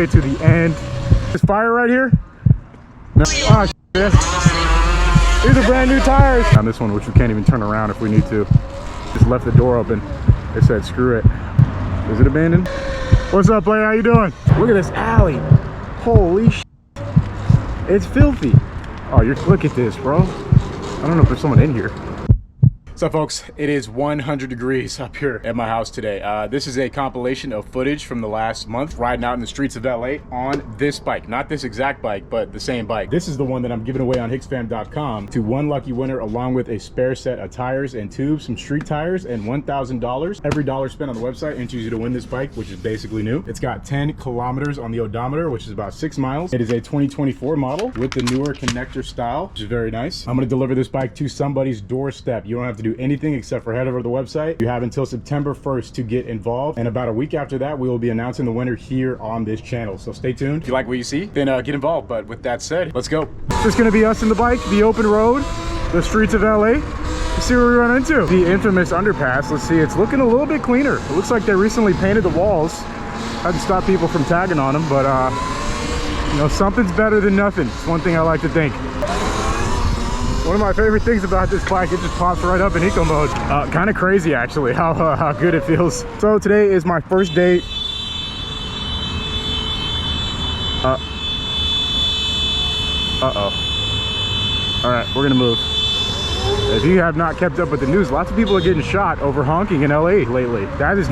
way to the end. There's fire right here? No. Oh, shit. These are brand new tires. On this one, which we can't even turn around if we need to. Just left the door open. They said, screw it. Is it abandoned? What's up, player? How you doing? Look at this alley. Holy shit. It's filthy. Oh, look at this, bro. I don't know if there's someone in here. What's up, folks? It is 100 degrees up here at my house today. This is a compilation of footage from the last month riding out in the streets of LA on this bike. Not this exact bike, but the same bike. This is the one that I'm giving away on hicksfam.com to one lucky winner, along with a spare set of tires and tubes, some street tires, and $1,000. Every dollar spent on the website enters you to win this bike, which is basically new. It's got 10 kilometers on the odometer, which is about 6 miles. It is a 2024 model with the newer connector style, which is very nice. I'm going to deliver this bike to somebody's doorstep. You don't have to do anything except for head over to the website. You have until September 1st to get involved, and about a week after that we will be announcing the winner here on this channel, so stay tuned. If you like what you see, then get involved. But with that said, let's go. It's just gonna be us and the bike, the open road, the streets of LA. Let's see what we run into. The infamous underpass. Let's see, it's looking a little bit cleaner. It looks like they recently painted the walls. Had to stop people from tagging on them, but you know, something's better than nothing. It's one thing I like to think. One of my favorite things about this bike, it just pops right up in eco mode. Kind of crazy, actually, how good it feels. So today is my first day. Uh-oh. All right, we're gonna move. If you have not kept up with the news, lots of people are getting shot over honking in LA lately. That is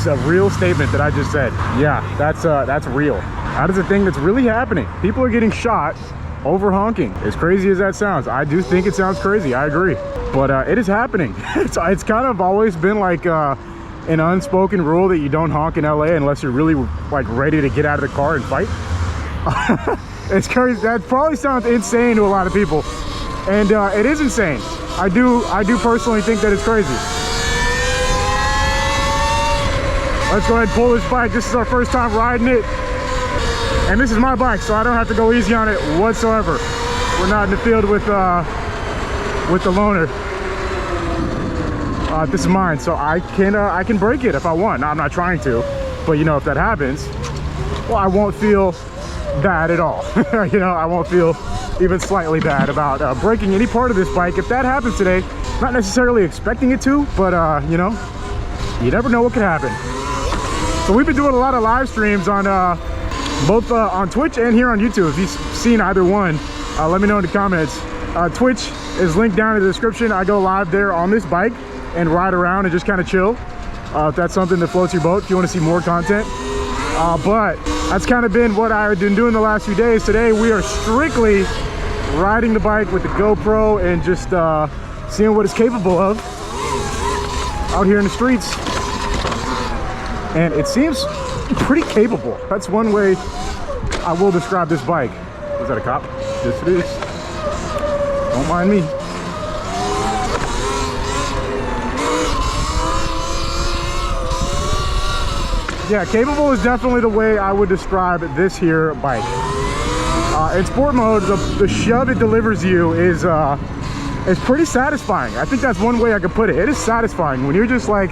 a real statement that I just said. Yeah, that's real. That is a thing that's really happening. People are getting shot over honking. As crazy as that sounds, I do think it sounds crazy, I agree, but it is happening. It's kind of always been like an unspoken rule that you don't honk in LA unless you're really like ready to get out of the car and fight. It's crazy. That probably sounds insane to a lot of people, and it is insane. I do personally think that it's crazy. Let's go ahead and pull this bike. This is our first time riding it. And this is my bike, so I don't have to go easy on it whatsoever. We're not in the field with the loaner. This is mine, so I can break it if I want. Now, I'm not trying to, but you know, if that happens, well, I won't feel bad at all. You know, I won't feel even slightly bad about breaking any part of this bike. If that happens today, not necessarily expecting it to, but you know, you never know what could happen. So we've been doing a lot of live streams on both on Twitch and here on YouTube. If you've seen either one, let me know in the comments. Twitch is linked down in the description. I go live there on this bike and ride around and just kind of chill. If that's something that floats your boat, if you want to see more content. But that's kind of been what I've been doing the last few days. Today we are strictly riding the bike with the GoPro and just seeing what it's capable of out here in the streets. And it seems pretty capable. That's one way I will describe this bike. Was that a cop? Yes, it is. Don't mind me. Yeah, capable is definitely the way I would describe this here bike. In sport mode, the shove it delivers you is pretty satisfying. I think that's one way I could put it. It is satisfying when you're just like,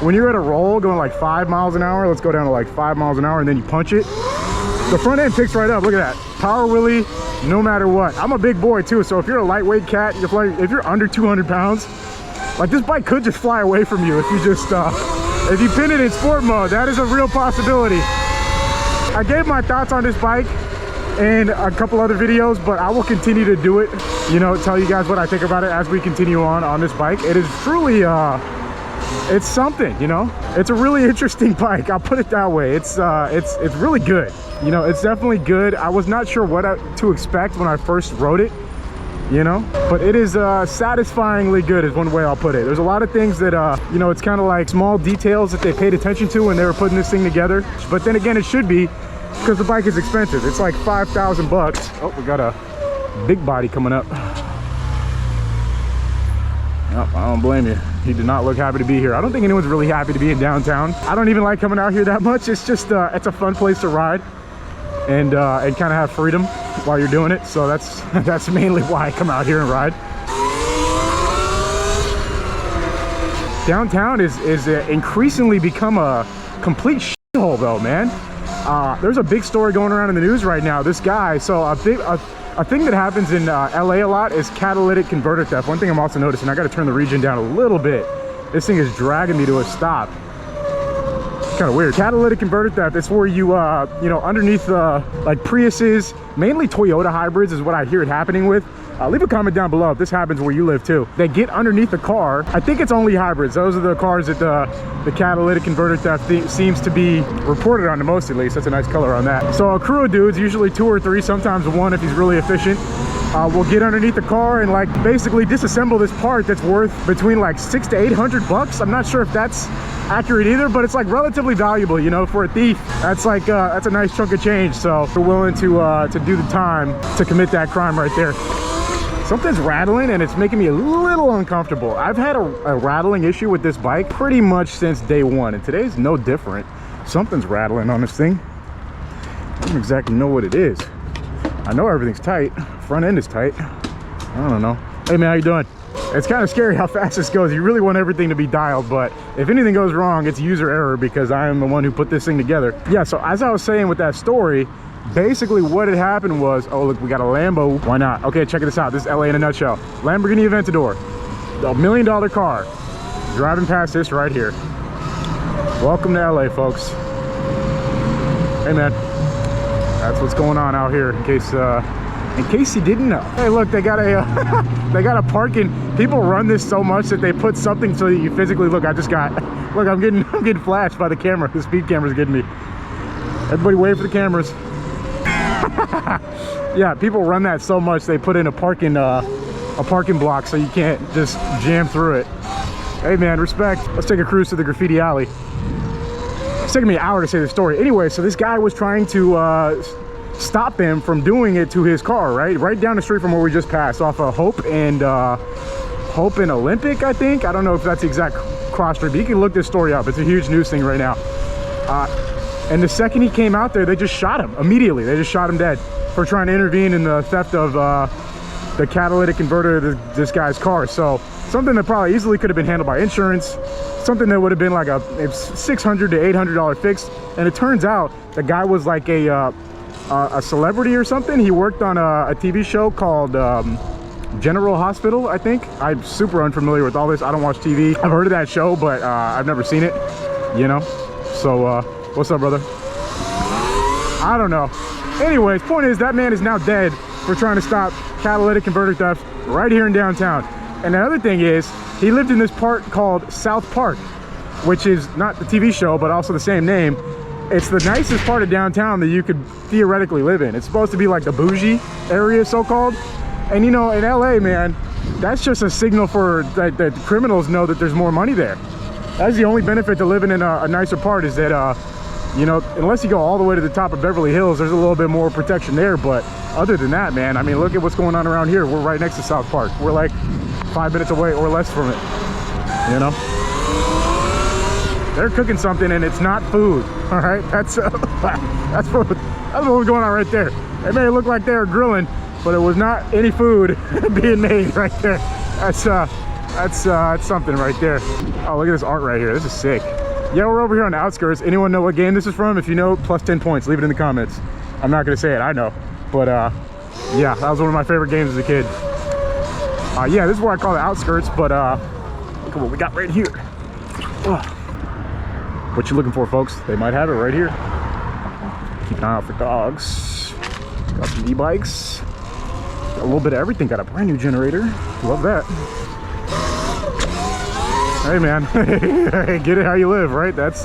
when you're at a roll going like 5 miles an hour, let's go down to like 5 miles an hour, and then you punch it. The front end picks right up. Look at that. Power wheelie, no matter what. I'm a big boy too, so if you're a lightweight cat, if you're under 200 pounds, like this bike could just fly away from you if you just, if you pin it in sport mode. That is a real possibility. I gave my thoughts on this bike in a couple other videos, but I will continue to do it, you know, tell you guys what I think about it as we continue on this bike. It is truly, it's something, you know. It's a really interesting bike, I'll put it that way. It's really good, you know. It's definitely good. I was not sure what to expect when I first rode it, you know, but it is satisfyingly good is one way I'll put it. There's a lot of things that you know, it's kind of like small details that they paid attention to when they were putting this thing together, but then again, it should be, because the bike is expensive. It's like 5,000 bucks. Oh, we got a big body coming up. Oh, I don't blame you. He did not look happy to be here. I don't think anyone's really happy to be in downtown. I don't even like coming out here that much. It's just it's a fun place to ride and kind of have freedom while you're doing it. So that's mainly why I come out here and ride. Downtown is increasingly become a complete shithole though, man. There's a big story going around in the news right now. This guy, so a thing that happens in LA a lot is catalytic converter theft. One thing I'm also noticing, I got to turn the region down a little bit. This thing is dragging me to a stop. It's kind of weird. Catalytic converter theft, it's where you, you know, underneath like Priuses, mainly Toyota hybrids is what I hear it happening with. Leave a comment down below if this happens where you live too. They get underneath the car. I think it's only hybrids. Those are the cars that the catalytic converter theft seems to be reported on the most, at least. That's a nice color on that. So a crew of dudes, usually 2 or 3, sometimes 1 if he's really efficient, will get underneath the car and like basically disassemble this part that's worth between like $600 to $800. I'm not sure if that's accurate either, but it's like relatively valuable, you know, for a thief. That's like that's a nice chunk of change. So they're willing to do the time to commit that crime right there. Something's rattling and it's making me a little uncomfortable. I've had a rattling issue with this bike pretty much since day 1, and today's no different. Something's rattling on this thing. I don't exactly know what it is. I know everything's tight. Front end is tight. I don't know. Hey man, how you doing? It's kind of scary how fast this goes. You really want everything to be dialed, but if anything goes wrong, it's user error because I am the one who put this thing together. Yeah, so as I was saying with that story, basically what had happened was, oh look, we got a Lambo. Why not? Okay, check this out. This is LA in a nutshell. Lamborghini Aventador, a $1 million car, driving past this right here. Welcome to LA, folks. Hey man, that's what's going on out here. In case you didn't know. Hey, look, they got a they got a parking. People run this so much that they put something so that you physically look. I just got look. I'm getting flashed by the camera. The speed camera's getting me. Everybody wait for the cameras. Yeah, people run that so much they put in a parking block so you can't just jam through it. Hey man, respect. Let's take a cruise to the graffiti alley. It's taking me an hour to say the story. Anyway, so this guy was trying to stop him from doing it to his car, right down the street from where we just passed, off of Hope and Olympic, I think. I don't know if that's the exact cross street, but you can look this story up. It's a huge news thing right now. And the second he came out there, they just shot him immediately. They just shot him dead for trying to intervene in the theft of the catalytic converter of this guy's car. So something that probably easily could have been handled by insurance, something that would have been like a $600 to $800 fix. And it turns out the guy was like a celebrity or something. He worked on a TV show called General Hospital, I think. I'm super unfamiliar with all this. I don't watch TV. I've heard of that show, but I've never seen it, you know? So what's up, brother? I don't know. Anyways, point is that man is now dead for trying to stop catalytic converter theft right here in downtown. And the other thing is, he lived in this part called South Park, which is not the TV show, but also the same name. It's the nicest part of downtown that you could theoretically live in. It's supposed to be like the bougie area, so-called. And you know, in LA, man, that's just a signal for that criminals know that there's more money there. That's the only benefit to living in a nicer part, is that, you know, unless you go all the way to the top of Beverly Hills, there's a little bit more protection there. But other than that, man, I mean, look at what's going on around here. We're right next to South Park. We're like 5 minutes away or less from it, you know? They're cooking something and it's not food, all right? That's what was going on right there. It may look like they were grilling, but it was not any food being made right there. That's something right there. Oh, look at this art right here. This is sick. Yeah, we're over here on the outskirts. Anyone know what game this is from? If you know, plus 10 points. Leave it in the comments. I'm not gonna say it, I know. But yeah, that was one of my favorite games as a kid. Yeah, this is what I call the outskirts, but look at what we got right here. What you looking for, folks? They might have it right here. Keep an eye out for dogs. Got some e-bikes. Got a little bit of everything. Got a brand new generator. Love that. Hey man, get it how you live, right? That's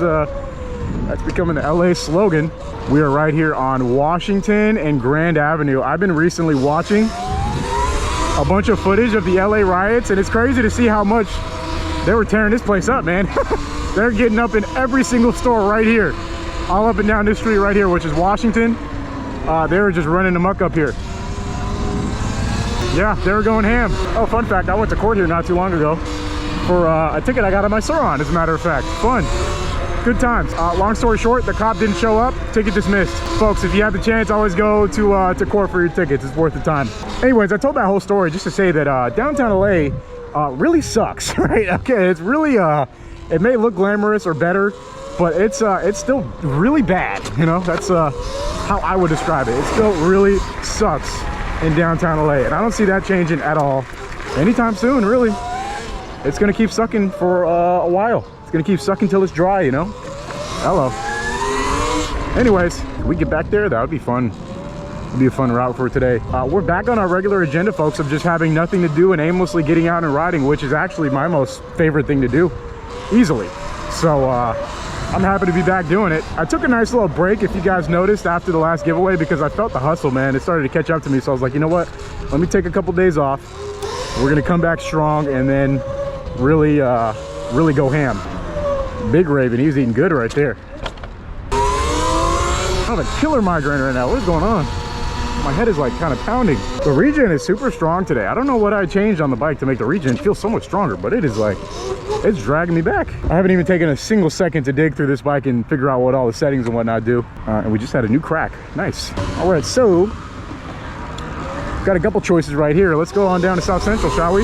becoming the LA slogan. We are right here on Washington and Grand Avenue. I've been recently watching a bunch of footage of the LA riots, and it's crazy to see how much they were tearing this place up, man. They're getting up in every single store right here, all up and down this street right here, which is Washington. They were just running amok up here. Yeah, they were going ham. Oh, fun fact, I went to court here not too long ago for a ticket I got on my Surron, as a matter of fact. Fun, good times. Long story short, the cop didn't show up, ticket dismissed. Folks, if you have the chance, always go to court for your tickets. It's worth the time. Anyways, I told that whole story just to say that downtown LA really sucks, right? Okay, it's really, it may look glamorous or better but it's still really bad, you know. That's how I would describe it. It still really sucks in downtown LA, and I don't see that changing at all anytime soon, really. It's gonna keep sucking for a while. It's gonna keep sucking till it's dry, you know. Hello. Anyways, if we get back there, that would be fun. It'd be a fun route for today. We're back on our regular agenda, folks, of just having nothing to do and aimlessly getting out and riding, which is actually my most favorite thing to do, easily. So I'm happy to be back doing it. I took a nice little break, if you guys noticed, after the last giveaway, because I felt the hustle, man. It started to catch up to me, so I was like, you know what? Let me take a couple days off. We're gonna come back strong and then really go ham. Big Raven, he's eating good right there. I have a killer migraine right now. What is going on? My head is like kind of pounding. The regen is super strong today. I don't know what I changed on the bike to make the regen feel so much stronger, but it is like, it's dragging me back. I haven't even taken a single second to dig through this bike and figure out what all the settings and whatnot do. And we just had a new crack. Nice. All right, so got a couple choices right here. Let's go on down to South Central, shall we?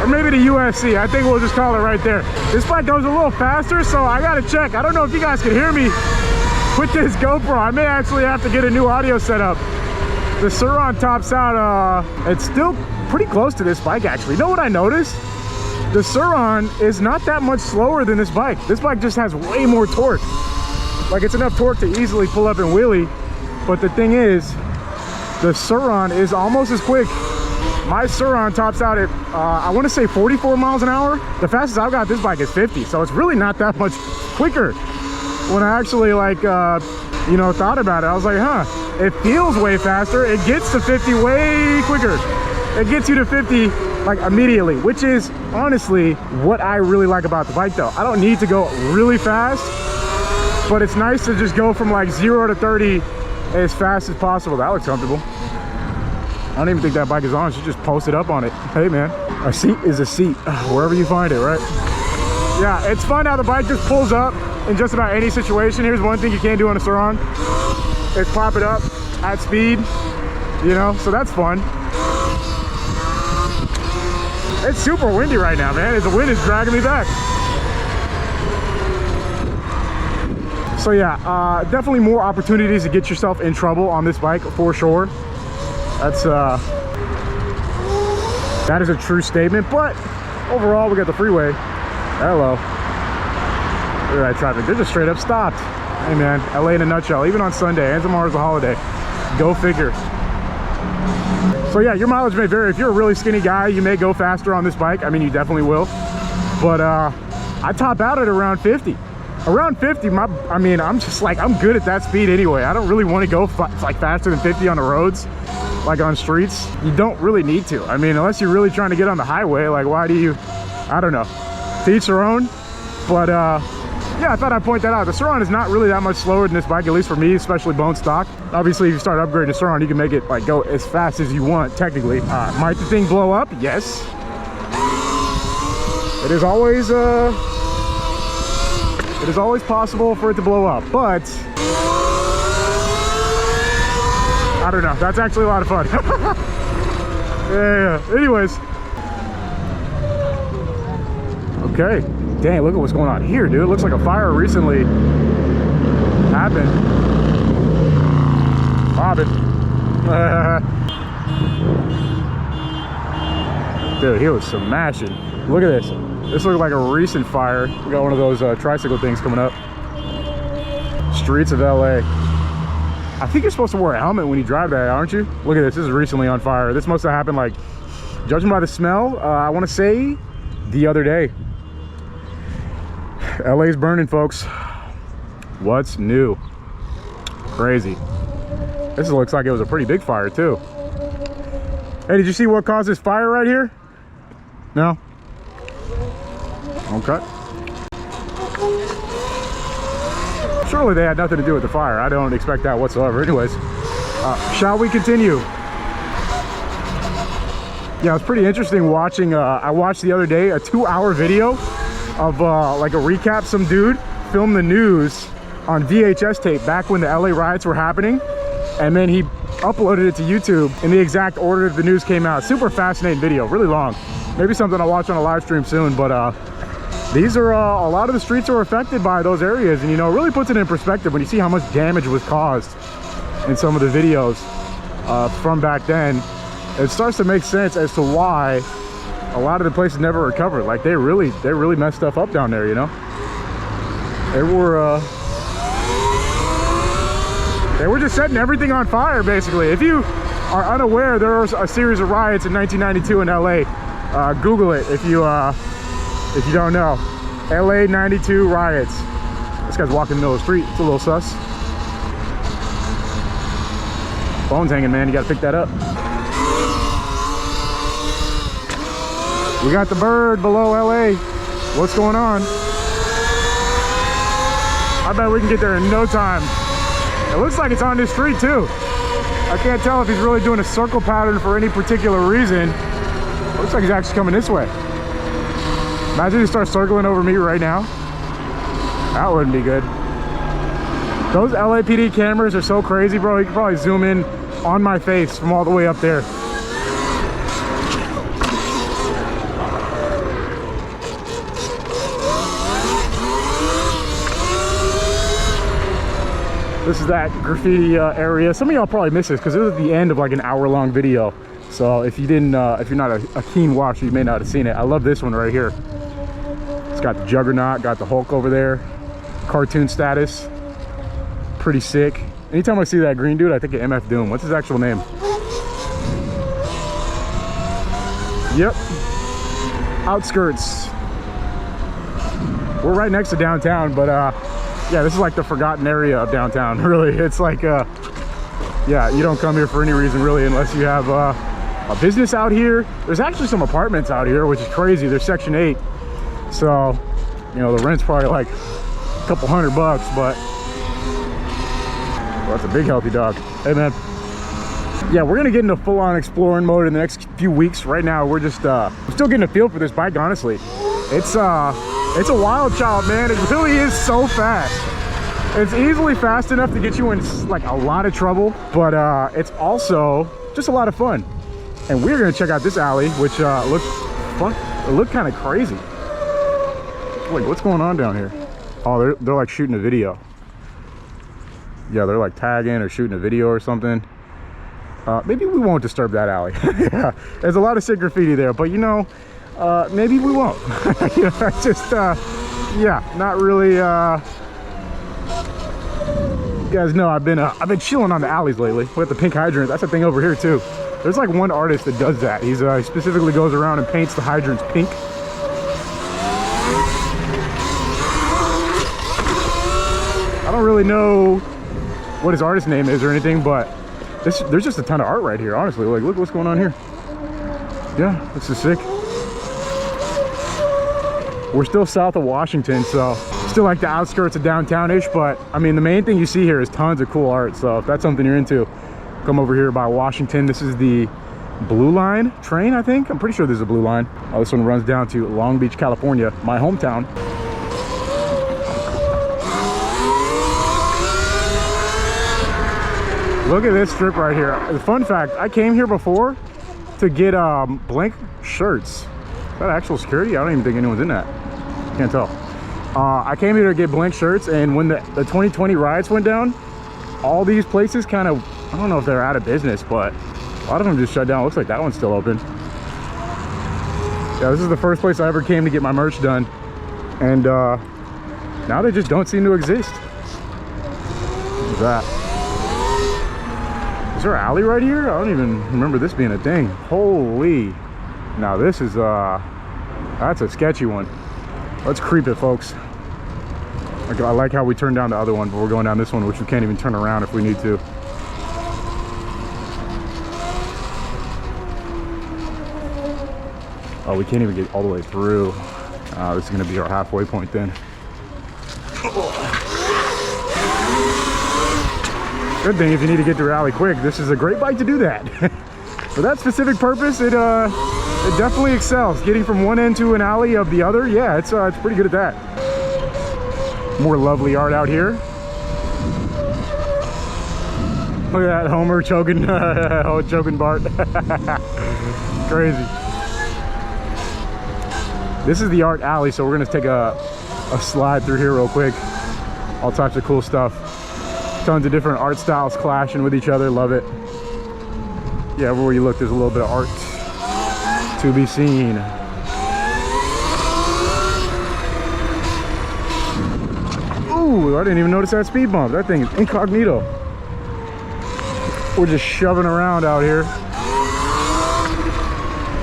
Or maybe the UFC. I think we'll just call it right there. This bike goes a little faster, so I gotta check. I don't know if you guys can hear me with this GoPro. I may actually have to get a new audio setup. The Surron tops out, it's still pretty close to this bike, actually. You know what I noticed? The Surron is not that much slower than this bike. This bike just has way more torque. Like, it's enough torque to easily pull up and wheelie. But the thing is, the Surron is almost as quick. My Surron tops out at, I want to say 44 miles an hour. The fastest I've got this bike is 50, so it's really not that much quicker. When I actually, like, you know, thought about it, I was like, huh, it feels way faster. It gets to 50 way quicker. It gets you to 50, like, immediately, which is, honestly, what I really like about the bike, though. I don't need to go really fast, but it's nice to just go from, like, 0 to 30 as fast as possible. That looks comfortable. I don't even think that bike is on. She just posted up on it. Hey, man, a seat is a seat, wherever you find it, right? Yeah, it's fun how the bike just pulls up in just about any situation. Here's one thing you can't do on a Surron. It's pop it up at speed, you know, so that's fun. It's super windy right now, man. The wind is dragging me back. So yeah, definitely more opportunities to get yourself in trouble on this bike for sure. That's that is a true statement, but overall we got the freeway. Hello. Look at that traffic. They're just straight up stopped. Hey man, LA in a nutshell, even on Sunday, and tomorrow's a holiday. Go figure. So yeah, your mileage may vary. If you're a really skinny guy, you may go faster on this bike. I mean, you definitely will. But I top out at around 50. Around 50, I mean, I'm just like, I'm good at that speed anyway. I don't really want to go like faster than 50 on the roads, like on streets. You don't really need to. I mean, unless you're really trying to get on the highway, like why do you, I don't know. To each their own. But yeah, I thought I'd point that out. The Surron is not really that much slower than this bike, at least for me, especially bone stock. Obviously, if you start upgrading the Surron, you can make it like go as fast as you want, technically. Might the thing blow up? Yes. It is always possible for it to blow up, but I don't know. That's actually a lot of fun. Yeah. Anyways. Okay. Dang, look at what's going on here, dude. It looks like a fire recently happened. Bobbing. Dude, he was smashing. Look at this. This looks like a recent fire. We got one of those tricycle things coming up. Streets of LA. I think you're supposed to wear a helmet when you drive that, aren't you? Look at this. This is recently on fire. This must have happened, like, judging by the smell, I want to say the other day. LA's burning, folks. What's new? Crazy. This looks like it was a pretty big fire, too. Hey, did you see what caused this fire right here? No? Okay. Surely they had nothing to do with the fire. I don't expect that whatsoever. Anyways, shall we continue? Yeah, it's pretty interesting watching. I watched the other day a 2-hour video of like a recap. Some dude filmed the news on VHS tape back when the LA riots were happening, and then he uploaded it to YouTube in the exact order the news came out. Super fascinating video, really long. Maybe something I'll watch on a live stream soon, but these are a lot of the streets are affected by those areas, and you know, it really puts it in perspective when you see how much damage was caused in some of the videos from back then. It starts to make sense as to why a lot of the places never recovered. Like they really messed stuff up down there, you know. They were just setting everything on fire, basically. If you are unaware, there was a series of riots in 1992 in LA. Google it if you don't know. LA 92 riots. This guy's walking in the middle of the street. It's a little sus. Phone's hanging, man. You gotta pick that up. We got the bird below LA. What's going on? I bet we can get there in no time. It looks like it's on this street too. I can't tell if he's really doing a circle pattern for any particular reason. Looks like he's actually coming this way. Imagine he starts circling over me right now. That wouldn't be good. Those LAPD cameras are so crazy, bro. You can probably zoom in on my face from all the way up there. This is that graffiti area. Some of y'all probably missed this because it was at the end of like an hour-long video. So if you didn't, if you're not a keen watcher, you may not have seen it. I love this one right here. It's got the Juggernaut, got the Hulk over there. Cartoon status. Pretty sick. Anytime I see that green dude, I think of MF Doom. What's his actual name? Yep. Outskirts. We're right next to downtown, but yeah, this is like the forgotten area of downtown, really. It's like, yeah, you don't come here for any reason, really, unless you have a business out here. There's actually some apartments out here, which is crazy. They're Section 8. So, you know, the rent's probably like a couple $100, but well, that's a big healthy dog. Hey, man. Yeah, we're gonna get into full-on exploring mode in the next few weeks. Right now, we're just, I'm still getting a feel for this bike, honestly. It's a wild child, man. It really is so fast. It's easily fast enough to get you in like a lot of trouble, but it's also just a lot of fun. And we're gonna check out this alley, which looks fun. It looked kind of crazy. Wait, what's going on down here? Oh, they're like shooting a video. Yeah, they're like tagging or shooting a video or something. Maybe we won't disturb that alley. Yeah, there's a lot of sick graffiti there, but you know, maybe we won't. You know, just yeah, not really. You guys know I've been chilling on the alleys lately with the pink hydrants. That's a thing over here too. There's like one artist that does that. He specifically goes around and paints the hydrants pink. I don't really know what his artist name is or anything, but there's just a ton of art right here, honestly. Like, look what's going on here. Yeah, this is sick. We're still south of Washington, so still like the outskirts of downtown-ish, but I mean, the main thing you see here is tons of cool art. So if that's something you're into, come over here by Washington. This is the Blue Line train, I think. I'm pretty sure this is a Blue Line. Oh, this one runs down to Long Beach, California, my hometown. Look at this strip right here. The fun fact, I came here before to get blank shirts. Is that actual security? I don't even think anyone's in that. Can't tell. I came here to get blank shirts, and when the 2020 riots went down, all these places kind of, I don't know if they're out of business, but a lot of them just shut down. Looks like that one's still open. Yeah, this is the first place I ever came to get my merch done, and now they just don't seem to exist. What is that? Is there an alley right here? I don't even remember this being a thing. Holy. Now this is, that's a sketchy one. Let's creep it, folks. I like how we turned down the other one, but we're going down this one, which we can't even turn around if we need to. Oh, we can't even get all the way through. This is gonna be our halfway point then. Good thing if you need to get to your alley quick, this is a great bike to do that. For that specific purpose, it definitely excels. Getting from one end to an alley of the other, yeah, it's pretty good at that. More lovely art out here. Look at that Homer choking, choking Bart. Crazy. This is the art alley, so we're gonna take a slide through here real quick. All types of cool stuff. Tons of different art styles clashing with each other. Love it. Yeah, everywhere you look, there's a little bit of art to be seen. Ooh, I didn't even notice that speed bump. That thing is incognito. We're just shoving around out here.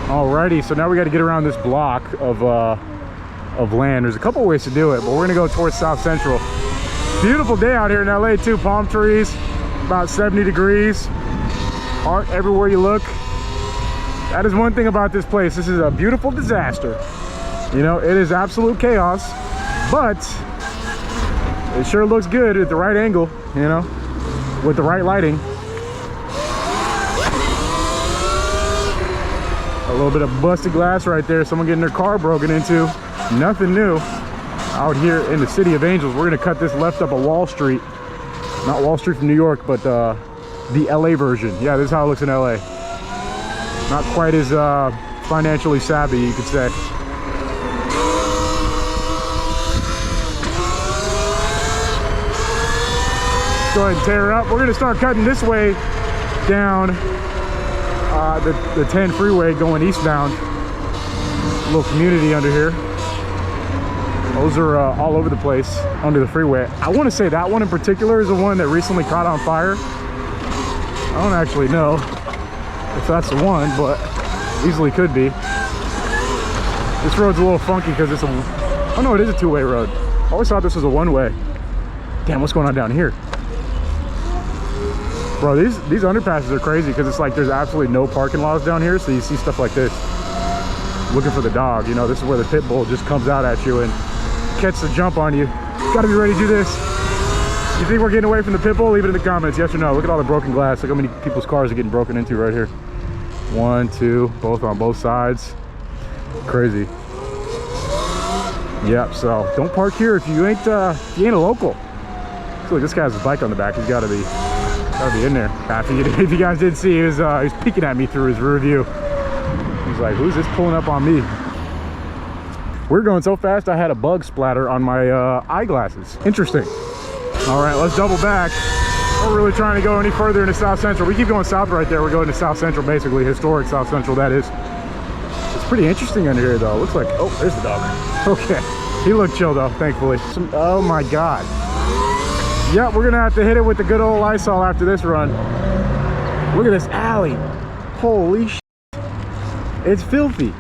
Alrighty, so now we got to get around this block of land. There's a couple ways to do it, but we're gonna go towards South Central. Beautiful day out here in LA too. Palm trees, about 70 degrees. Art everywhere you look. That is one thing about this place. This is a beautiful disaster. You know, it is absolute chaos, but it sure looks good at the right angle, you know, with the right lighting. A little bit of busted glass right there. Someone getting their car broken into. Nothing new out here in the city of Angels. We're gonna cut this left up a Wall Street. Not Wall Street from New York, but the LA version. Yeah, this is how it looks in LA. Not quite as financially savvy, you could say. Go ahead and tear her up. We're gonna start cutting this way down the 10 freeway going eastbound. A little community under here. Those are all over the place under the freeway. I want to say that one in particular is the one that recently caught on fire. I don't actually know if that's the one, but easily could be. This road's a little funky because it's a... Oh no, it is a two-way road. I always thought this was a one-way. Damn, what's going on down here? Bro, these underpasses are crazy because it's like there's absolutely no parking laws down here, so you see stuff like this. Looking for the dog, you know, this is where the pit bull just comes out at you and catch the jump on you. Gotta be ready to do this. You think we're getting away from the pit bull? Leave it in the comments, yes or no. Look at all the broken glass. Look how many people's cars are getting broken into right here. 1, 2, both on both sides. Crazy. Yep, so don't park here if you ain't a local. So look, this guy has his bike on the back. He's gotta be in there. If you guys didn't see, he was peeking at me through his rear view. He's like, who's this pulling up on me? We're going so fast I had a bug splatter on my eyeglasses. Interesting. All right, let's double back. We're really trying to go any further into South Central. We keep going south right there. We're going to South Central, basically historic South Central, that is. It's pretty interesting under here though. Looks like, oh, there's the dog. Okay, he looked chill though, thankfully. Oh my God. Yep, we're gonna have to hit it with the good old Lysol after this run. Look at this alley. Holy shit. It's filthy.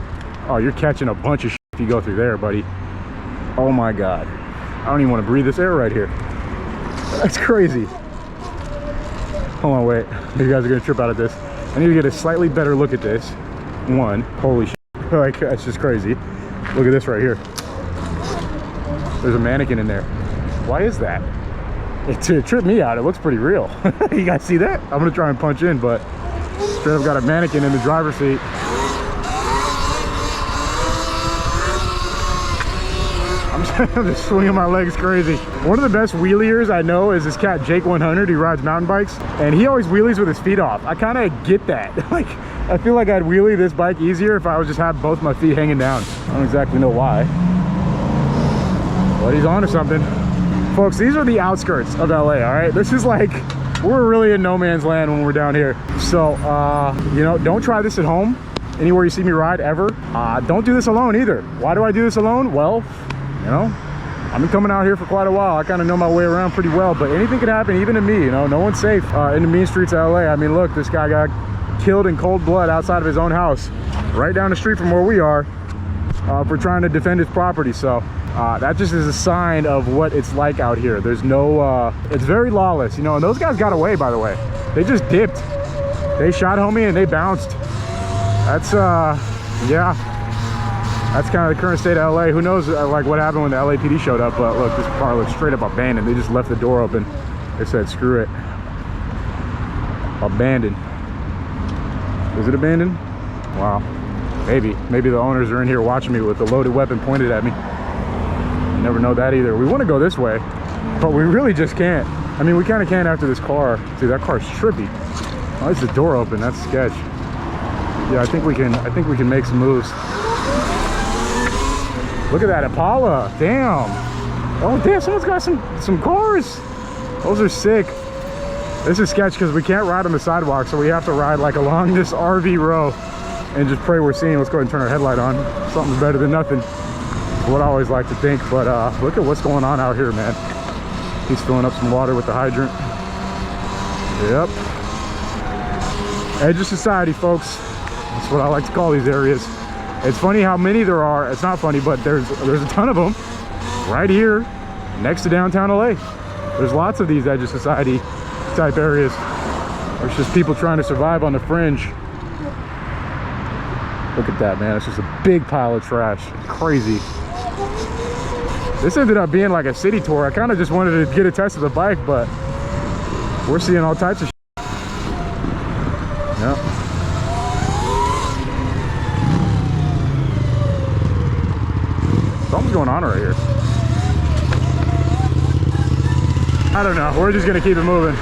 Oh, you're catching a bunch of shit if you go through there, buddy. Oh my God. I don't even want to breathe this air right here. That's crazy. Hold on, wait. You guys are gonna trip out of this. I need to get a slightly better look at this. One, holy shit. Like, that's just crazy. Look at this right here. There's a mannequin in there. Why is that? It tripped me out. It looks pretty real. You guys see that? I'm gonna try and punch in, but straight up got a mannequin in the driver's seat. I'm just swinging my legs crazy. One of the best wheeliers I know is this cat Jake 100. He rides mountain bikes and he always wheelies with his feet off. I kind of get that. Like, I feel like I'd wheelie this bike easier if I would just have both my feet hanging down. I don't exactly know why, but he's on to something. Folks, these are the outskirts of LA, all right? This is like, we're really in no man's land when we're down here. So, you know, don't try this at home, anywhere you see me ride, ever. Don't do this alone either. Why do I do this alone? Well, you know, I've been coming out here for quite a while. I kind of know my way around pretty well, but anything could happen, even to me, you know? No one's safe in the mean streets of LA. I mean, look, this guy got killed in cold blood outside of his own house, right down the street from where we are, for trying to defend his property. So, that just is a sign of what it's like out here. There's no, it's very lawless, you know, and those guys got away, by the way. They just dipped. They shot homie and they bounced. That's, yeah, that's kind of the current state of LA. Who knows, like, what happened when the LAPD showed up, but look, this car looks straight up abandoned. They just left the door open. They said, screw it. Abandoned. Is it abandoned? Wow. Maybe the owners are in here watching me with a loaded weapon pointed at me. You never know that either. We want to go this way, but we really just can't. I mean, we kind of can't after this car. Dude, that car's trippy. Oh, it's the door open. That's sketch. Yeah, I think we can make some moves. Look at that Impala. Damn. Oh, damn, someone's got some cars. Those are sick. This is sketch because we can't ride on the sidewalk, so we have to ride like along this RV row and just pray we're seeing. Let's go ahead and turn our headlight on. Something's better than nothing. What I always like to think, but look at what's going on out here, man. He's filling up some water with the hydrant. Yep. Edge of society, folks. That's what I like to call these areas. It's funny how many there are. It's not funny, but there's a ton of them right here next to downtown LA. There's lots of these edge of society type areas. There's just people trying to survive on the fringe. Look at that, man. It's just a big pile of trash. Crazy. This ended up being like a city tour. I kind of just wanted to get a test of the bike, but we're seeing all types of shit. Yep. Something's going on right here. I don't know. We're just gonna keep it moving.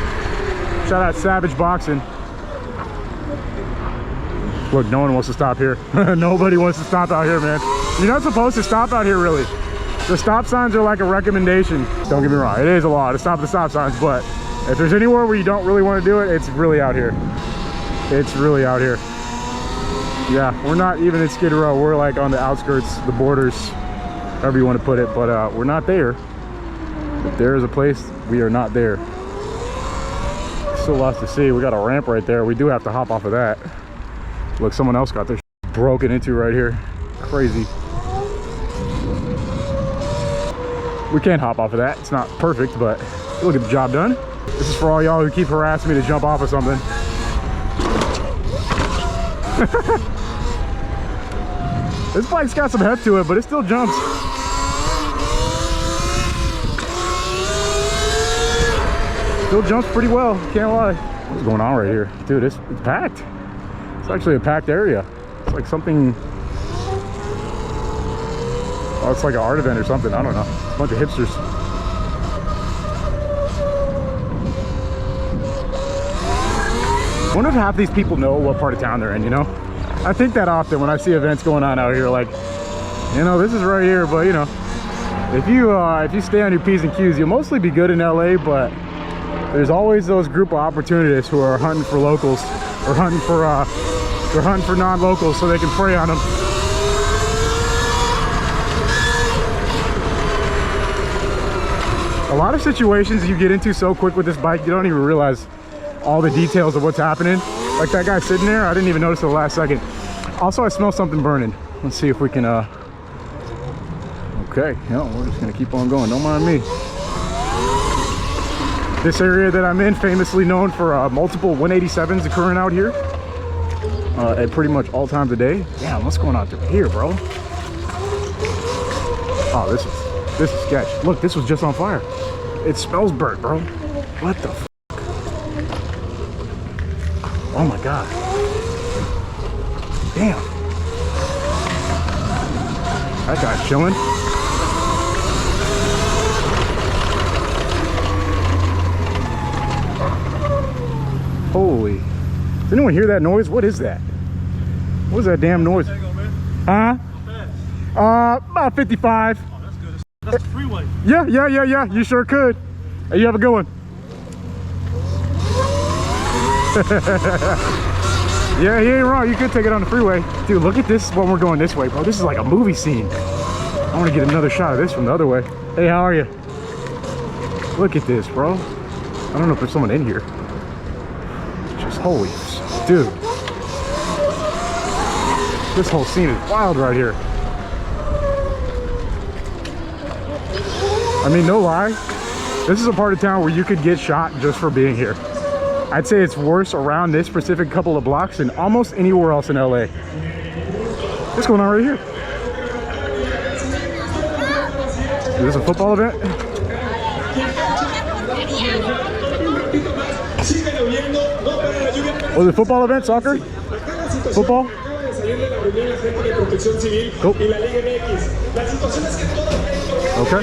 Shout out Savage Boxing. Look, no one wants to stop here. Nobody wants to stop out here, man. You're not supposed to stop out here, really. The stop signs are like a recommendation. Don't get me wrong, it is a law to stop the stop signs, but if there's anywhere where you don't really want to do it, it's really out here. It's really out here. Yeah, we're not even in Skid Row. We're like on the outskirts, the borders, however you want to put it, but we're not there. If there is a place, we are not there. Still lots to see. We got a ramp right there. We do have to hop off of that. Look, someone else got their broken into right here. Crazy. We can't hop off of that. It's not perfect, but we'll get the job done. This is for all y'all who keep harassing me to jump off of something. This bike's got some heft to it, but it still jumps. Still jumps pretty well, can't lie. What's going on right here? Dude, it's packed. It's actually a packed area. It's like something... Oh, it's like an art event or something. I don't know. A bunch of hipsters. I wonder if half these people know what part of town they're in, you know? I think that often when I see events going on out here, like, you know, this is right here, but you know, if you stay on your P's and Q's, you'll mostly be good in LA, but there's always those group of opportunists who are hunting for locals or hunting for non-locals so they can prey on them. A lot of situations you get into so quick with this bike, you don't even realize all the details of what's happening. Like that guy sitting there, I didn't even notice till the last second. Also, I smell something burning. Let's see if we can, okay, no, we're just gonna keep on going, don't mind me. This area that I'm in, famously known for multiple 187s occurring out here at pretty much all times of day. Damn, what's going on through here, bro? Oh, this is sketch. Look, this was just on fire. It smells burnt, bro. What the f? Oh my God. Damn. That guy's chilling. Holy. Does anyone hear that noise? What is that? What is that damn noise? Huh? About 55. Oh, that's good. That's the freeway. Yeah. You sure could. Hey, you have a good one. Yeah, he ain't wrong. You could take it on the freeway. Dude, look at this when we're going this way, bro. This is like a movie scene. I want to get another shot of this from the other way. Hey, how are you? Look at this, bro. I don't know if there's someone in here. Just holy, dude. This whole scene is wild right here. I mean, no lie. This is a part of town where you could get shot just for being here. I'd say it's worse around this specific couple of blocks than almost anywhere else in LA. What's going on right here? Is this a football event? Was it a football event? Soccer? Football? Cool. Okay.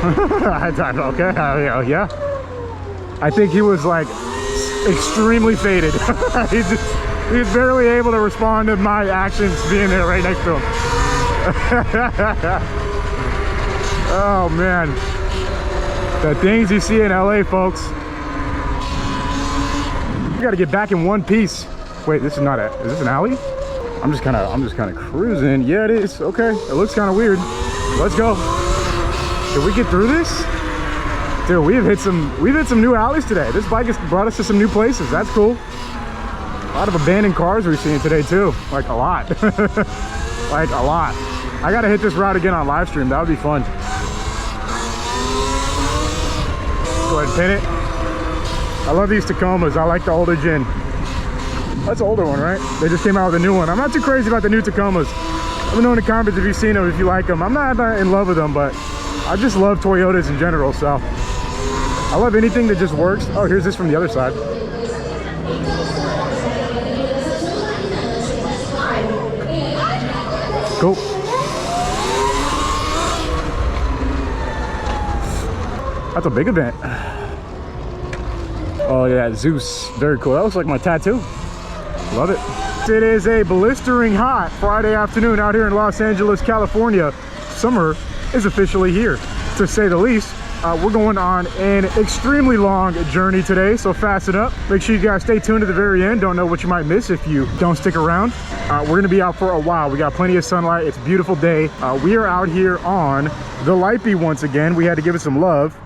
Okay, yeah. I think he was like, extremely faded. He's barely able to respond to my actions being there right next to him. Oh man, the things you see in LA, folks. We got to get back in one piece. Wait, this is not a, is this an alley? I'm just kind of cruising. Yeah, it is. Okay, it looks kind of weird. Let's go. Did we get through this? Dude, we've hit some new alleys today. This bike has brought us to some new places. That's cool. A lot of abandoned cars we've seen today too. Like a lot. Like a lot. I gotta hit this route again on live stream. That would be fun. Go ahead and pin it. I love these Tacomas. I like the older gen. That's an older one, right? They just came out with a new one. I'm not too crazy about the new Tacomas. Let me know in the comments if you've seen them, if you like them. I'm not in love with them, but I just love Toyotas in general, so. I love anything that just works. Oh, here's this from the other side. Cool. That's a big event. Oh yeah, Zeus. Very cool. That looks like my tattoo. Love it. It is a blistering hot Friday afternoon out here in Los Angeles, California. Summer is officially here, to say the least. We're going on an extremely long journey today, so fasten up. Make sure you guys stay tuned to the very end. Don't know what you might miss if you don't stick around. We're gonna be out for a while. We got plenty of sunlight. It's a beautiful day. We are out here on the Lightby once again. We had to give it some love.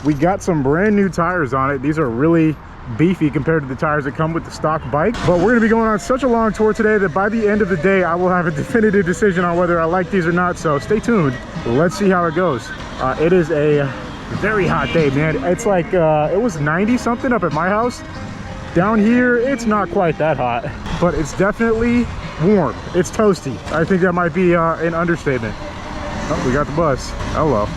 We got some brand new tires on it. These are really beefy compared to the tires that come with the stock bike. But we're gonna be going on such a long tour today that by the end of the day, I will have a definitive decision on whether I like these or not. So stay tuned. Let's see how it goes. It is a very hot day, man. It's like it was 90 something up at my house. Down here it's not quite that hot, but it's definitely warm. It's toasty. I think that might be an understatement. Oh, we got the bus. Hello.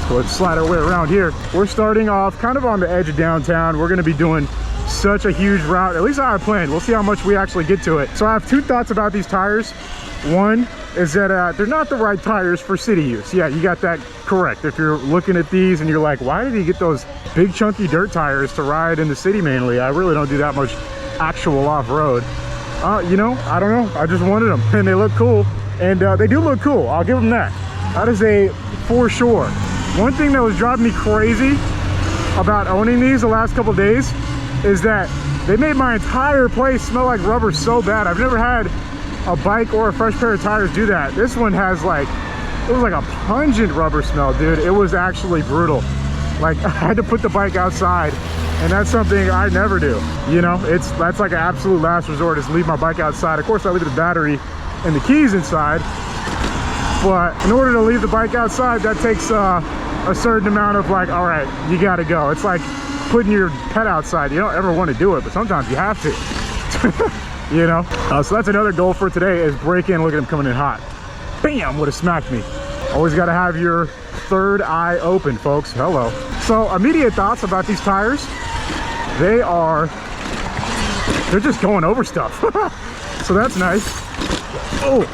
Let's go ahead and slide our way around here. We're starting off kind of on the edge of downtown. We're going to be doing such a huge route. At least I have planned. We'll see how much we actually get to it. So I have two thoughts about these tires. One is that they're not the right tires for city use. Yeah, you got that correct. If you're looking at these and you're like, why did he get those big chunky dirt tires to ride in the city mainly? I really don't do that much actual off-road. You know, I don't know. I just wanted them and they look cool. And they do look cool. I'll give them that. That is a for sure. One thing that was driving me crazy about owning these the last couple days is that they made my entire place smell like rubber so bad. I've never had a bike or a fresh pair of tires do that. This one has like, it was like a pungent rubber smell, dude. It was actually brutal. Like I had to put the bike outside, and that's something I never do. You know, that's like an absolute last resort, is leave my bike outside. Of course I leave the battery and the keys inside, but in order to leave the bike outside, that takes a certain amount of like, all right, you gotta go. It's like putting your pet outside. You don't ever want to do it, but sometimes you have to. You know, so that's another goal for today, is break in. Look at him coming in hot. Bam, would have smacked me. Always got to have your third eye open, folks. Hello. So immediate thoughts about these tires. They're just going over stuff. So that's nice. Oh,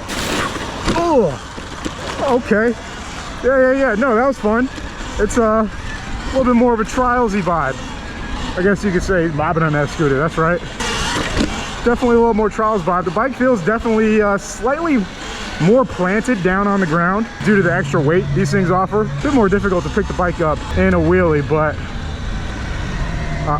okay. Yeah. No, that was fun. It's a little bit more of a trialsy vibe, I guess you could say, mobbing on that scooter. That's right. Definitely a little more trials vibe. The bike feels definitely slightly more planted down on the ground due to the extra weight these things offer. A bit more difficult to pick the bike up in a wheelie, but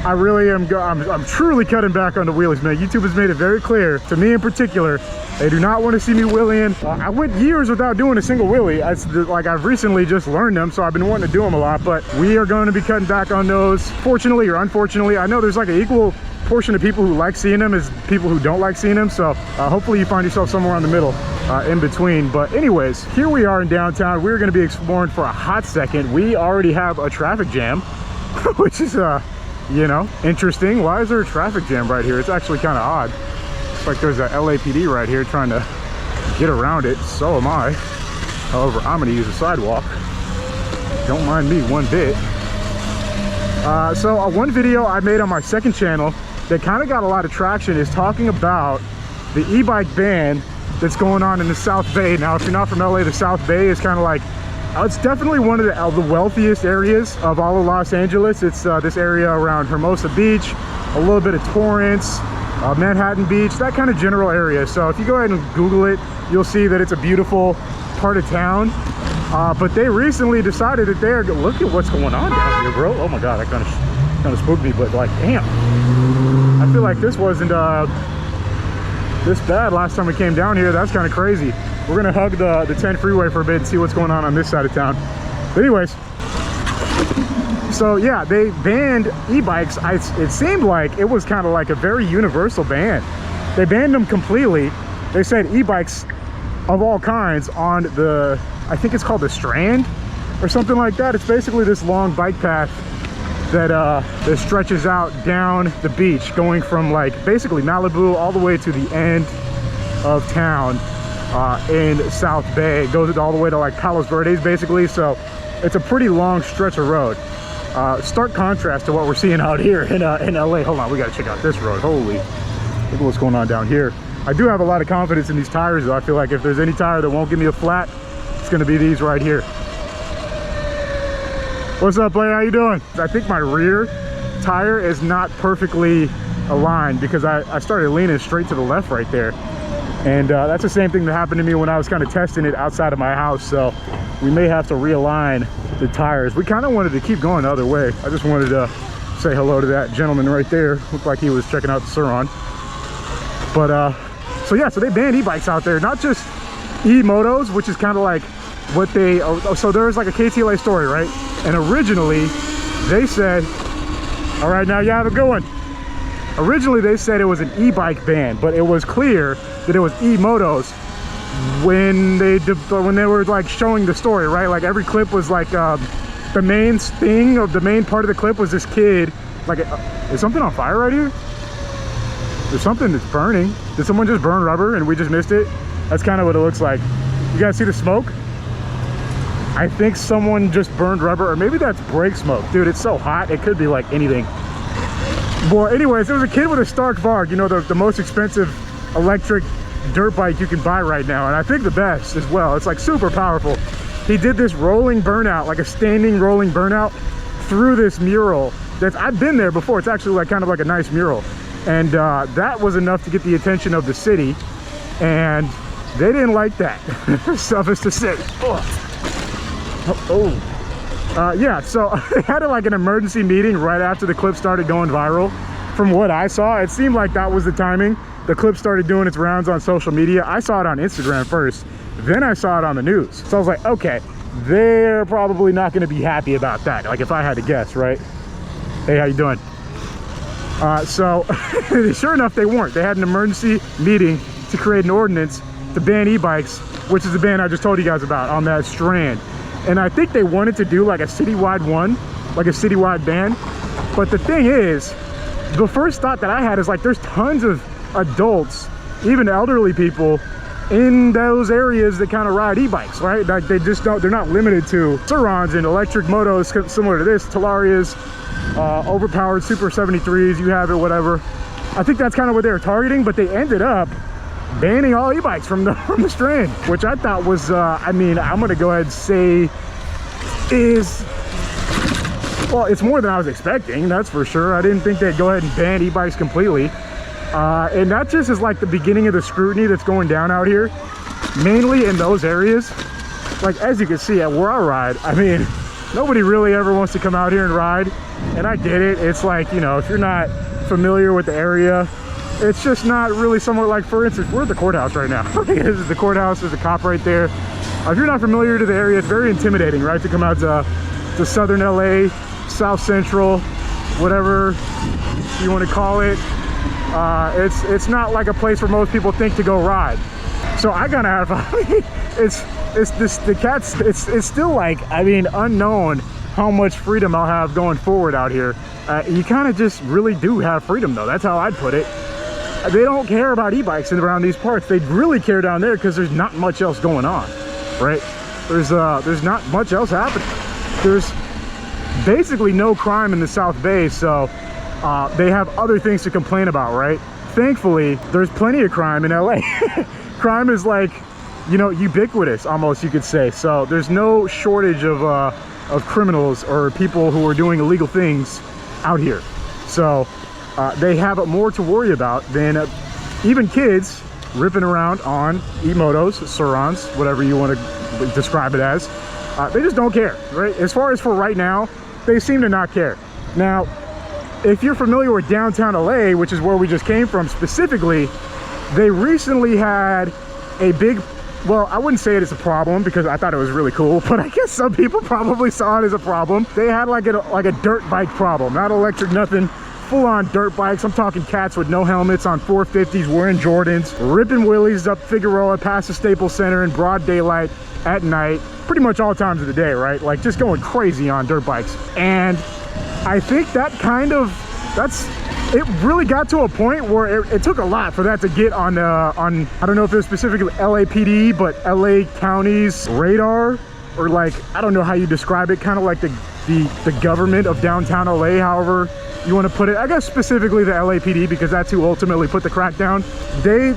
I really am. I'm truly cutting back on the wheelies, man. YouTube has made it very clear to me in particular. They do not want to see me wheeling. I went years without doing a single wheelie. Like I've recently just learned them, so I've been wanting to do them a lot. But we are going to be cutting back on those. Fortunately or unfortunately, I know there's like an equal portion of people who like seeing them as people who don't like seeing them. So hopefully you find yourself somewhere in the middle, in between. But anyways, here we are in downtown. We're going to be exploring for a hot second. We already have a traffic jam, which is you know, interesting. Why is there a traffic jam right here? It's actually kind of odd. It's like there's a LAPD right here trying to get around it. So am I. However, I'm going to use a sidewalk. Don't mind me one bit. So one video I made on my second channel that kind of got a lot of traction is talking about the e-bike ban that's going on in the South Bay. Now, if you're not from LA, the South Bay is kind of like It's definitely one of the wealthiest areas of all of Los Angeles. It's this area around Hermosa Beach, a little bit of Torrance, Manhattan Beach, that kind of general area. So if you go ahead and Google it, you'll see that it's a beautiful part of town. But they recently decided that they're, look at what's going on down here, bro. Oh my God, that kind of spooked me, but like, damn. I feel like this wasn't this bad last time we came down here. That's kind of crazy. We're gonna hug the 10 freeway for a bit and see what's going on this side of town. But anyways, so yeah, they banned e-bikes. It seemed like it was kind of like a very universal ban. They banned them completely. They said e-bikes of all kinds on the, I think it's called the Strand or something like that. It's basically this long bike path that stretches out down the beach, going from like basically Malibu all the way to the end of town in South Bay. It goes all the way to like Palos Verdes basically. So it's a pretty long stretch of road. Stark contrast to what we're seeing out here in LA. Hold on, we gotta check out this road. Holy, look at what's going on down here. I do have a lot of confidence in these tires though. I feel like if there's any tire that won't give me a flat, it's gonna be these right here. What's up, player? How you doing? I think my rear tire is not perfectly aligned because I started leaning straight to the left right there. And that's the same thing that happened to me when I was kind of testing it outside of my house. So we may have to realign the tires. We kind of wanted to keep going the other way. I just wanted to say hello to that gentleman right there. Looked like he was checking out the Surron. But so yeah, so they banned e-bikes out there, not just e-motos, which is kind of like what they, so there's like a KTLA story, right? And originally they said, all right, now you have a good one. Originally they said it was an e-bike ban, but it was clear that it was e-motos when they were like showing the story, right? Like every clip was like the main thing of the main part of the clip was this kid. Like, is something on fire right here? There's something that's burning. Did someone just burn rubber and we just missed it? That's kind of what it looks like. You guys see the smoke? I think someone just burned rubber, or maybe that's brake smoke. Dude, it's so hot, it could be like anything. Boy, anyways, there was a kid with a Stark Varg, you know, the most expensive electric dirt bike you can buy right now, and I think the best as well. It's like super powerful. He did this rolling burnout, like a standing rolling burnout through this mural that's, I've been there before. It's actually like kind of like a nice mural. And that was enough to get the attention of the city, and they didn't like that. Suffice to say. Yeah, so they had like an emergency meeting right after the clip started going viral. From what I saw, it seemed like that was the timing. The clip started doing its rounds on social media. I saw it on Instagram first, then I saw it on the news. So I was like, okay, they're probably not going to be happy about that. Like if I had to guess, right? Hey, how you doing? So sure enough, they weren't. They had an emergency meeting to create an ordinance to ban e-bikes, which is the ban I just told you guys about on that Strand. And I think they wanted to do like a citywide one, like a citywide ban. But the thing is, the first thought that I had is like, there's tons of adults, even elderly people in those areas that kind of ride e-bikes, right? Like they just don't, they're not limited to Surrons and electric motos similar to this, Talarias, overpowered Super 73s, you have it, whatever. I think that's kind of what they were targeting, but they ended up banning all e-bikes from the Strand, which I thought was, I mean, I'm gonna go ahead and say is, well, it's more than I was expecting, that's for sure. I didn't think they'd go ahead and ban e-bikes completely. And that just is like the beginning of the scrutiny that's going down out here, mainly in those areas. Like, as you can see at where I ride, I mean, nobody really ever wants to come out here and ride. And I get it. It's like, you know, if you're not familiar with the area, it's just not really somewhere. Like, for instance, we're at the courthouse right now. This is the courthouse, there's a cop right there. If you're not familiar to the area, it's very intimidating, right? To come out to southern LA, South Central, whatever you want to call it. It's not like a place where most people think to go ride. So I gotta have, it's still like, I mean, unknown how much freedom I'll have going forward out here. You kind of just really do have freedom though. That's how I'd put it. They don't care about e-bikes around these parts. They really care down there because there's not much else going on, right? There's not much else happening. There's basically no crime in the South Bay, so they have other things to complain about, right? Thankfully, there's plenty of crime in LA. Crime is like you know, ubiquitous almost, you could say. So there's no shortage of criminals or people who are doing illegal things out here. So they have more to worry about than even kids ripping around on e-motos, Surrons, whatever you want to describe it as. They just don't care, right? As far as for right now, they seem to not care. Now, if you're familiar with downtown LA, which is where we just came from specifically, they recently had a big, well, I wouldn't say it is a problem because I thought it was really cool, but I guess some people probably saw it as a problem. They had like a dirt bike problem, not electric, nothing. Full-on dirt bikes. I'm talking cats with no helmets on 450s, wearing Jordans, ripping wheelies up Figueroa past the Staples Center in broad daylight at night, pretty much all times of the day, right? Like just going crazy on dirt bikes. And I think that kind of, it really got to a point where it took a lot for that to get on I don't know if it was specifically LAPD, but LA County's radar, or like, I don't know how you describe it, kind of like the government of downtown LA, however you want to put it. I guess specifically the LAPD, because that's who ultimately put the crackdown. They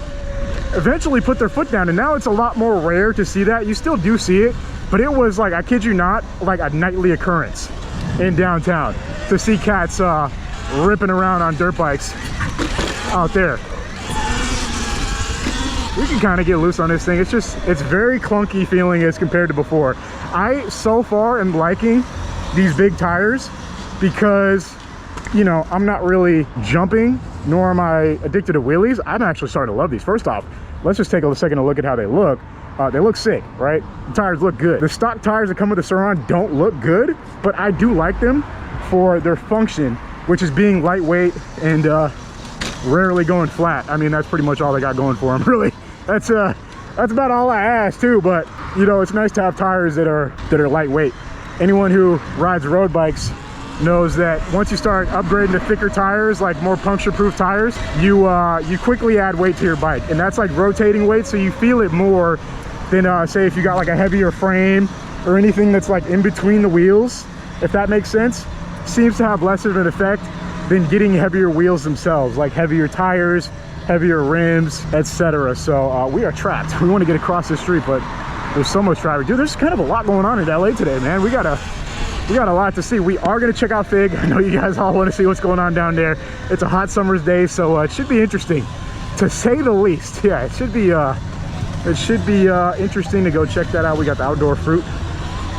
eventually put their foot down, and now it's a lot more rare to see that. You still do see it, but it was like, I kid you not, like a nightly occurrence in downtown to see cats ripping around on dirt bikes out there. We can kind of get loose on this thing. It's very clunky feeling as compared to before. I so far am liking these big tires because, you know, I'm not really jumping, nor am I addicted to wheelies. I'm actually starting to love these. First off, let's just take a second to look at how they look. They look sick, right? The tires look good. The stock tires that come with the Surron don't look good, but I do like them for their function, which is being lightweight and rarely going flat. I mean, that's pretty much all they got going for them, really. That's about all I ask too, but you know, it's nice to have tires that are lightweight. Anyone who rides road bikes knows that once you start upgrading to thicker tires, like more puncture-proof tires, you quickly add weight to your bike, and that's like rotating weight, so you feel it more than say if you got like a heavier frame or anything that's like in between the wheels, if that makes sense. Seems to have less of an effect than getting heavier wheels themselves, like heavier tires, heavier rims, etc. So we are trapped. We want to get across the street, but there's so much traffic. Dude, there's kind of a lot going on in LA today, man. We got a lot to see. We are going to check out Fig. I know you guys all want to see what's going on down there. It's a hot summer's day, so it should be interesting, to say the least. Yeah, it should be interesting to go check that out. We got the outdoor fruit.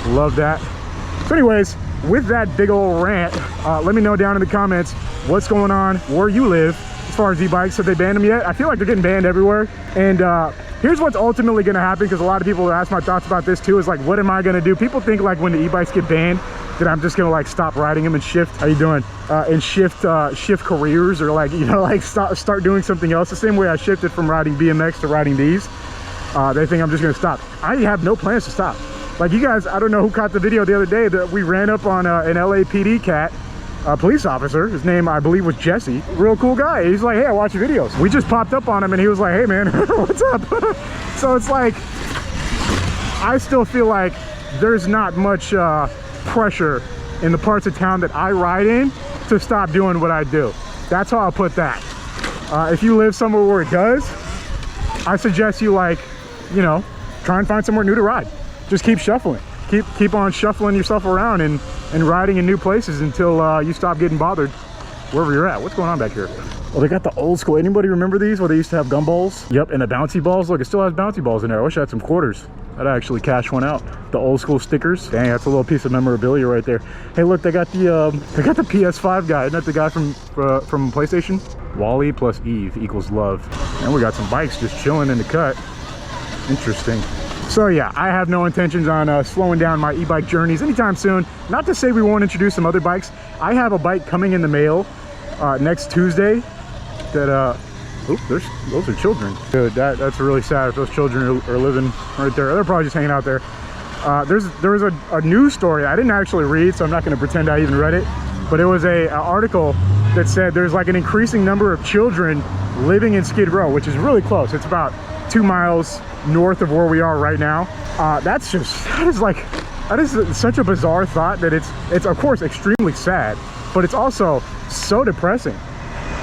Love that. So anyways, with that big old rant, let me know down in the comments what's going on where you live as far as e-bikes. Have they banned them yet? I feel like they're getting banned everywhere. And here's what's ultimately going to happen, because a lot of people ask my thoughts about this too, is like, what am I going to do? People think like when the e-bikes get banned that I'm just going to like stop riding them and shift, how you doing? And shift careers, or like, you know, like start doing something else. The same way I shifted from riding BMX to riding these. They think I'm just going to stop. I have no plans to stop. Like, you guys, I don't know who caught the video the other day that we ran up on an LAPD cat, a police officer. His name, I believe, was Jesse. Real cool guy. He's like, hey, I watch your videos. We just popped up on him and he was like, hey man, what's up? So it's like, I still feel like there's not much pressure in the parts of town that I ride in to stop doing what I do. That's how I'll put that. If you live somewhere where it does, I suggest you, like, you know, try and find somewhere new to ride. Just keep shuffling. Keep on shuffling yourself around and riding in new places until you stop getting bothered wherever you're at. What's going on back here? Well, they got the old school. Anybody remember these where they used to have gumballs? Yep, and the bouncy balls. Look, it still has bouncy balls in there. I wish I had some quarters. I'd actually cash one out. The old school stickers. Dang, that's a little piece of memorabilia right there. Hey, look, they got the PS5 guy. Isn't that the guy from PlayStation? Wally plus Eve equals love. And we got some bikes just chilling in the cut. Interesting. So yeah, I have no intentions on slowing down my e-bike journeys anytime soon. Not to say we won't introduce some other bikes. I have a bike coming in the mail next Tuesday that those are children. Dude, that's really sad if those children are living right there. They're probably just hanging out there. There was a news story I didn't actually read, so I'm not going to pretend I even read it, but it was an article that said there's like an increasing number of children living in Skid Row, which is really close. It's about 2 miles north of where we are right now. That is such a bizarre thought that it's of course extremely sad, but it's also so depressing.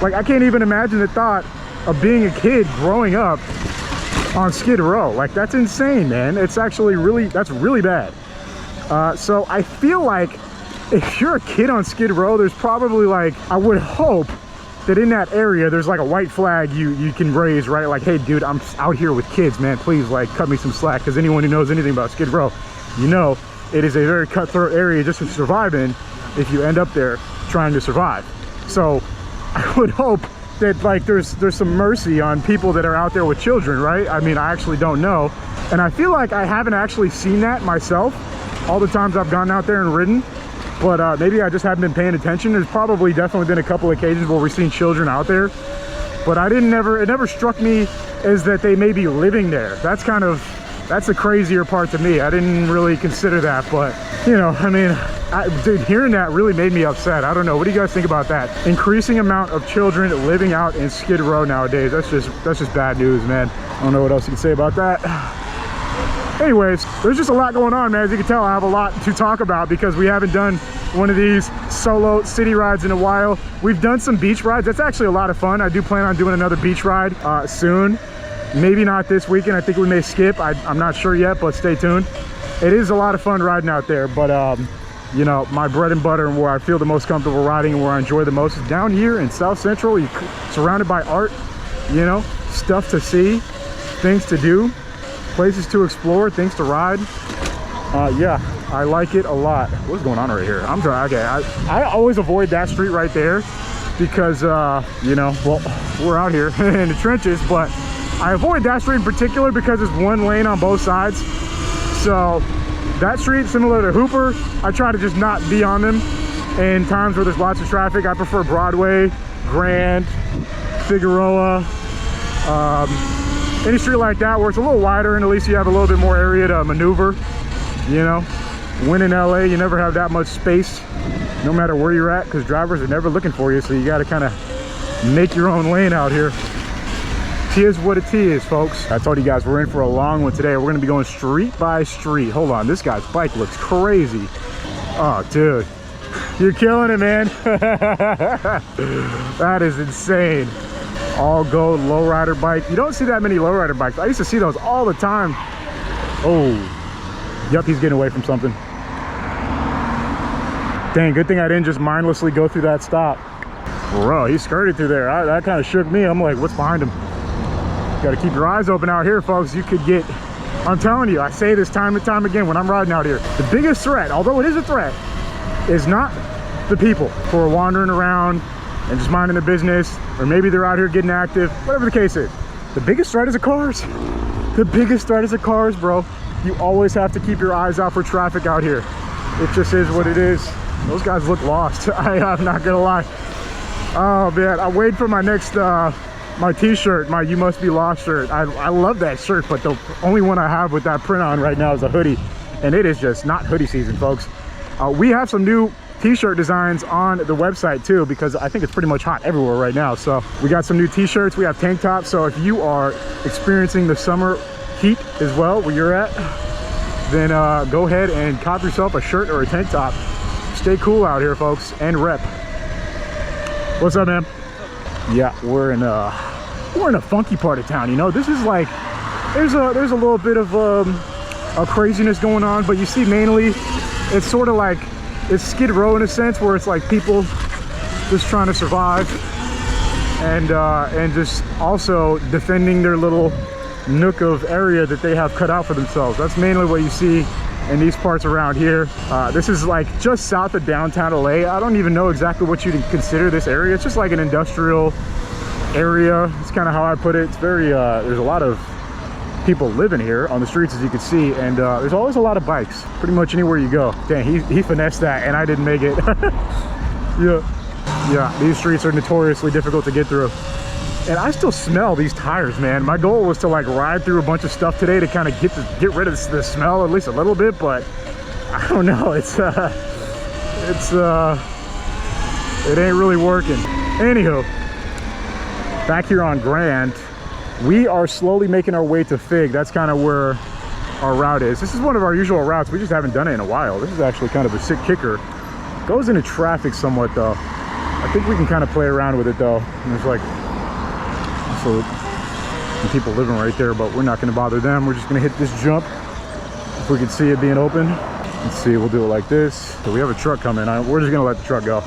Like, I can't even imagine the thought of being a kid growing up on Skid Row. Like, that's insane, man. It's actually that's really bad. So I feel like if you're a kid on Skid Row, there's probably like, I would hope that in that area there's like a white flag you can raise, right? Like, hey dude, I'm out here with kids, man, please like cut me some slack. Because anyone who knows anything about Skid Row, you know it is a very cutthroat area just to survive in if you end up there trying to survive. So I would hope that like there's some mercy on people that are out there with children, right? I mean, I actually don't know, and I feel like I haven't actually seen that myself all the times I've gone out there and ridden. But maybe I just haven't been paying attention. There's probably definitely been a couple occasions where we've seen children out there, but it never struck me as that they may be living there. That's the crazier part to me. I didn't really consider that, but you know, I mean, dude, hearing that really made me upset. I don't know. What do you guys think about that? Increasing amount of children living out in Skid Row nowadays. That's just bad news, man. I don't know what else you can say about that. Anyways, there's just a lot going on, man. As you can tell, I have a lot to talk about because we haven't done one of these solo city rides in a while. We've done some beach rides. That's actually a lot of fun. I do plan on doing another beach ride soon. Maybe not this weekend. I think we may skip. I'm not sure yet, but stay tuned. It is a lot of fun riding out there, but you know, my bread and butter and where I feel the most comfortable riding and where I enjoy the most is down here in South Central. You're surrounded by art, you know, stuff to see, things to do, places to explore, things to ride. Yeah, I like it a lot. What's going on right here? I'm trying. Okay, I always avoid that street right there because you know, well, we're out here in the trenches, but I avoid that street in particular because there's one lane on both sides. So that street, similar to Hooper, I try to just not be on them in times where there's lots of traffic. I prefer Broadway, Grand, Figueroa, any street like that where it's a little wider and at least you have a little bit more area to maneuver. You know, when in LA, you never have that much space, no matter where you're at, because drivers are never looking for you. So you got to kind of make your own lane out here. Here's what it is, folks. I told you guys we're in for a long one today. We're going to be going street by street. Hold on, this guy's bike looks crazy. Oh, dude, you're killing it, man. That is insane. All gold lowrider bike. You don't see that many lowrider bikes. I used to see those all the time. Oh. Yep, he's getting away from something. Dang, good thing I didn't just mindlessly go through that stop. Bro, he skirted through there. That kind of shook me. I'm like, what's behind him? Got to keep your eyes open out here, folks. You could get, I'm telling you, I say this time and time again when I'm riding out here. The biggest threat, although it is a threat, is not the people who are wandering around and just minding their business, or maybe they're out here getting active, whatever the case is. The biggest threat is the cars. The biggest threat is the cars, bro. You always have to keep your eyes out for traffic out here. It just is what it is. Those guys look lost. I'm not gonna lie. Oh man, I'm waiting for my next my t-shirt, my You Must Be Lost shirt. I love that shirt, but the only one I have with that print on right now is a hoodie, and it is just not hoodie season, folks. We have some new t-shirt designs on the website too, because I think it's pretty much hot everywhere right now. So we got some new t-shirts, we have tank tops. So if you are experiencing the summer heat as well where you're at, then go ahead and cop yourself a shirt or a tank top. Stay cool out here, folks, and rep. What's up, man? Yeah, we're in a funky part of town. You know, this is like there's a little bit of a craziness going on, but you see mainly it's sort of like it's Skid Row in a sense, where it's like people just trying to survive and just also defending their little nook of area that they have cut out for themselves. That's mainly what you see in these parts around here. This is like just south of downtown LA. I don't even know exactly what you'd consider this area. It's just like an industrial area. It's kind of how I put it. It's very there's a lot of people living here on the streets, as you can see, and there's always a lot of bikes pretty much anywhere you go. Dang, he finessed that and I didn't make it. Yeah, these streets are notoriously difficult to get through. And I still smell these tires, man. My goal was to like ride through a bunch of stuff today to kind of get rid of the smell at least a little bit, but I don't know. It ain't really working. Anywho, back here on Grand, we are slowly making our way to Fig. That's kind of where our route is. This is one of our usual routes. We just haven't done it in a while. This is actually kind of a sick kicker. Goes into traffic somewhat though. I think we can kind of play around with it though. And there's like, so and people living right there, but we're not going to bother them. We're just going to hit this jump if we can see it being open. Let's see, we'll do it like this. So we have a truck coming. We're just going to let the truck go.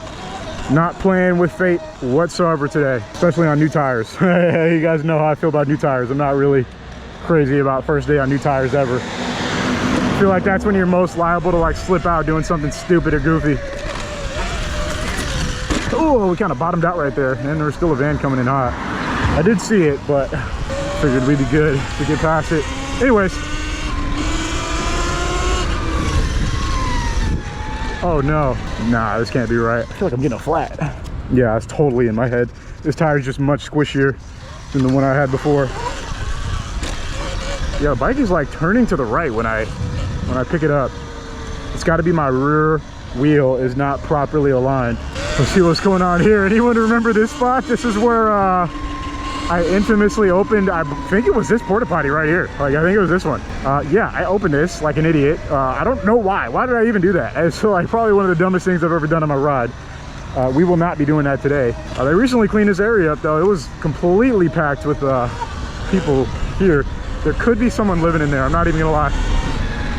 Not playing with fate whatsoever today, especially on new tires. You guys know how I feel about new tires. I'm not really crazy about first day on new tires ever. I feel like that's when you're most liable to like slip out doing something stupid or goofy. Oh, we kind of bottomed out right there, and there was still a van coming in hot. I did see it, but figured we'd be good to get past it. Anyways. Oh no, nah, this can't be right. I feel like I'm getting a flat. Yeah, it's totally in my head. This tire's just much squishier than the one I had before. Yeah, the bike is like turning to the right when I pick it up. It's got to be my rear wheel is not properly aligned. Let's see what's going on here. Anyone remember this spot? This is where I infamously opened, I think it was this porta potty right here. Like, I think it was this one. Yeah, I opened this like an idiot. I don't know why. Why did I even do that? It's like probably one of the dumbest things I've ever done on my ride. We will not be doing that today. They recently cleaned this area up though. It was completely packed with people here. There could be someone living in there. I'm not even gonna lie.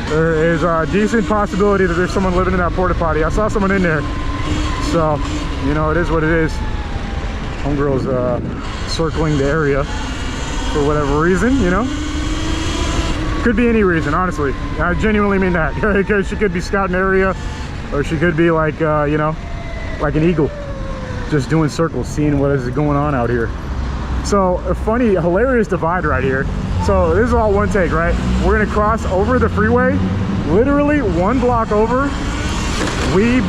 There is a decent possibility that there's someone living in that porta potty. I saw someone in there. So, you know, it is what it is. Homegirl's circling the area for whatever reason, you know. Could be any reason, honestly. I genuinely mean that. Because she could be scouting the area, or she could be like, you know, like an eagle, just doing circles, seeing what is going on out here. So a funny, hilarious divide right here. So this is all one take, right? We're gonna cross over the freeway, literally one block over. We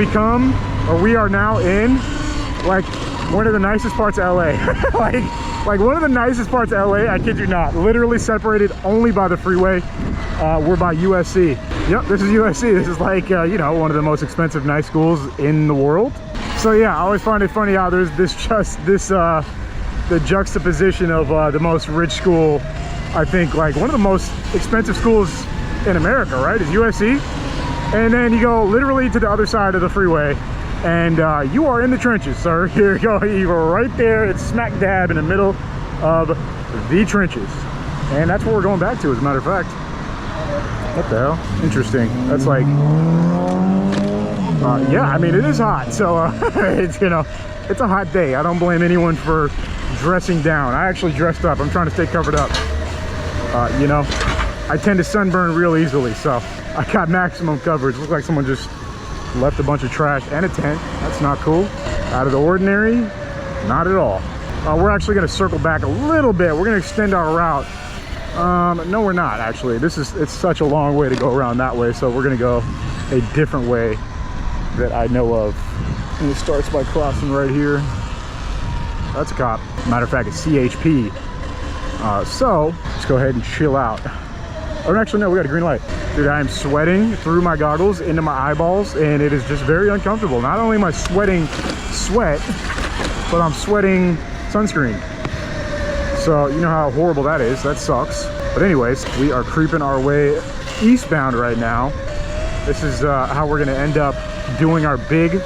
are now in like one of the nicest parts of LA. like one of the nicest parts of LA, I kid you not, literally separated only by the freeway. We're by USC. Yep, this is USC. This is like, you know, one of the most expensive night schools in the world. So yeah, I always find it funny how there's the juxtaposition of the most rich school. I think like one of the most expensive schools in America, right, is USC. And then you go literally to the other side of the freeway, and you are in the trenches, sir. Here you go, you're right there. It's smack dab in the middle of the trenches. And that's what we're going back to, as a matter of fact. What the hell? Interesting. That's like, yeah, I mean, it is hot. So, it's, you know, it's a hot day. I don't blame anyone for dressing down. I actually dressed up. I'm trying to stay covered up. You know, I tend to sunburn real easily, so I got maximum coverage. Looks like someone just left a bunch of trash and a tent. That's not cool. Out of the ordinary, not at all. We're actually gonna circle back a little bit. We're gonna extend our route. No, we're not actually. It's such a long way to go around that way, so we're gonna go a different way that I know of. And it starts by crossing right here. That's a cop. Matter of fact, it's CHP. So let's go ahead and chill out. Oh, actually, no, we got a green light. Dude, I am sweating through my goggles into my eyeballs, and it is just very uncomfortable. Not only am I sweating sweat, but I'm sweating sunscreen. So you know how horrible that is. That sucks. But anyways, we are creeping our way eastbound right now. This is how we're gonna end up doing our big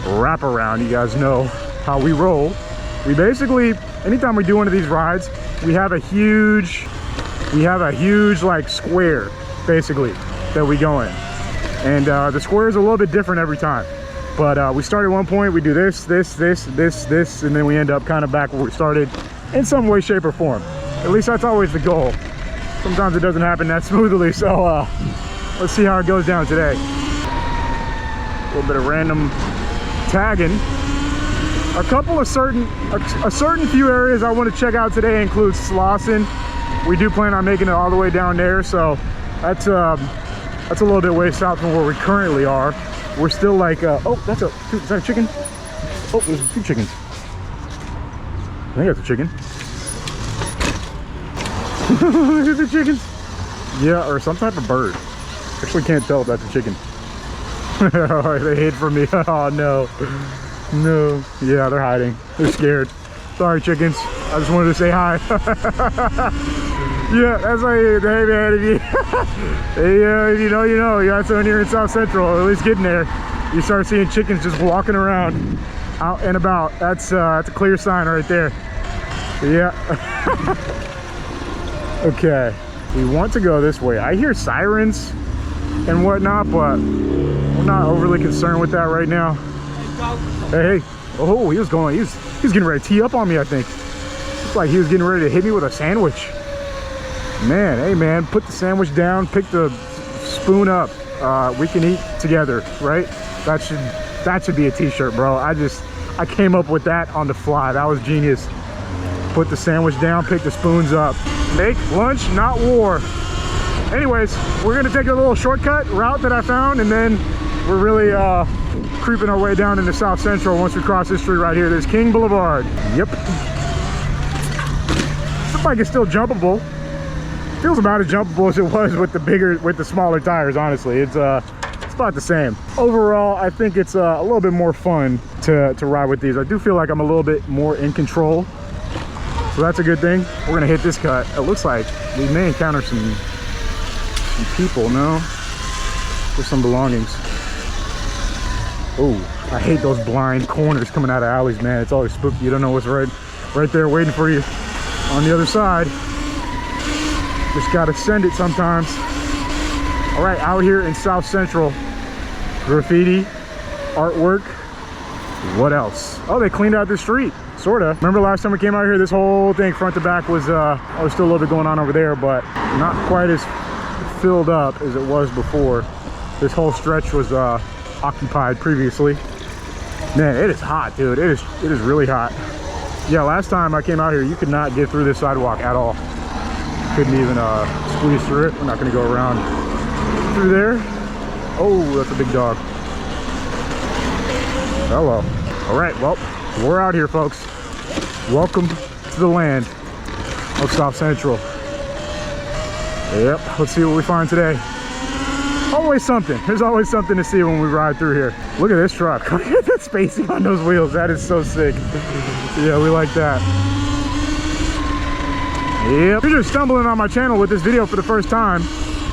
wraparound. You guys know how we roll. We basically, anytime we do one of these rides, we have a huge like square basically that we go in, and the square is a little bit different every time, but we start at one point, we do this, and then we end up kind of back where we started in some way, shape, or form. At least that's always the goal. Sometimes it doesn't happen that smoothly, so let's see how it goes down today. A little bit of random tagging. A certain few areas I want to check out today include Slauson. We do plan on making it all the way down there, so that's a little bit way south from where we currently are. We're still like, oh, is that a chicken? Oh, there's 2 chickens. I think that's a chicken. Is it chickens? Yeah, or some type of bird. Actually can't tell if that's a chicken. They hid from me. Oh no. No. Yeah, they're hiding. They're scared. Sorry, chickens. I just wanted to say hi. Yeah, that's why, hey man, if you know, you know. You got someone here in South Central, or at least getting there, you start seeing chickens just walking around out and about. That's a clear sign right there. Yeah. Okay, we want to go this way. I hear sirens and whatnot, but we're not overly concerned with that right now. Hey, oh, he was getting ready to tee up on me, I think. It's like he was getting ready to hit me with a sandwich. Man, hey man, put the sandwich down, pick the spoon up. We can eat together, right? That should be a t-shirt, bro. I came up with that on the fly. That was genius. Put the sandwich down, pick the spoons up. Make lunch, not war. Anyways, we're gonna take a little shortcut route that I found, and then we're really creeping our way down into South Central. Once we cross this street right here, there's King Boulevard. Yep. This bike is still jumpable. Feels about as jumpable as it was with the smaller tires. Honestly, it's about the same. Overall, I think it's a little bit more fun to ride with these. I do feel like I'm a little bit more in control, so that's a good thing. We're gonna hit this cut. It looks like we may encounter some people. No, there's some belongings. Oh, I hate those blind corners coming out of alleys, man. It's always spooky. You don't know what's right there waiting for you on the other side. Just gotta send it sometimes. All right, out here in South Central, graffiti, artwork, what else? Oh, they cleaned out the street, sorta. Remember last time we came out here, this whole thing front to back was still a little bit going on over there, but not quite as filled up as it was before. This whole stretch was occupied previously. Man, it is hot, dude. It is really hot. Yeah, last time I came out here, you could not get through this sidewalk at all. Couldn't even squeeze through it. We're not gonna go around through there. Oh, that's a big dog. Hello. All right, well, we're out here, folks. Welcome to the land of South Central. Yep, let's see what we find today. Always something. There's always something to see when we ride through here. Look at this truck. Look at that spacing on those wheels. That is so sick. Yeah, we like that. Yep. If you're just stumbling on my channel with this video for the first time,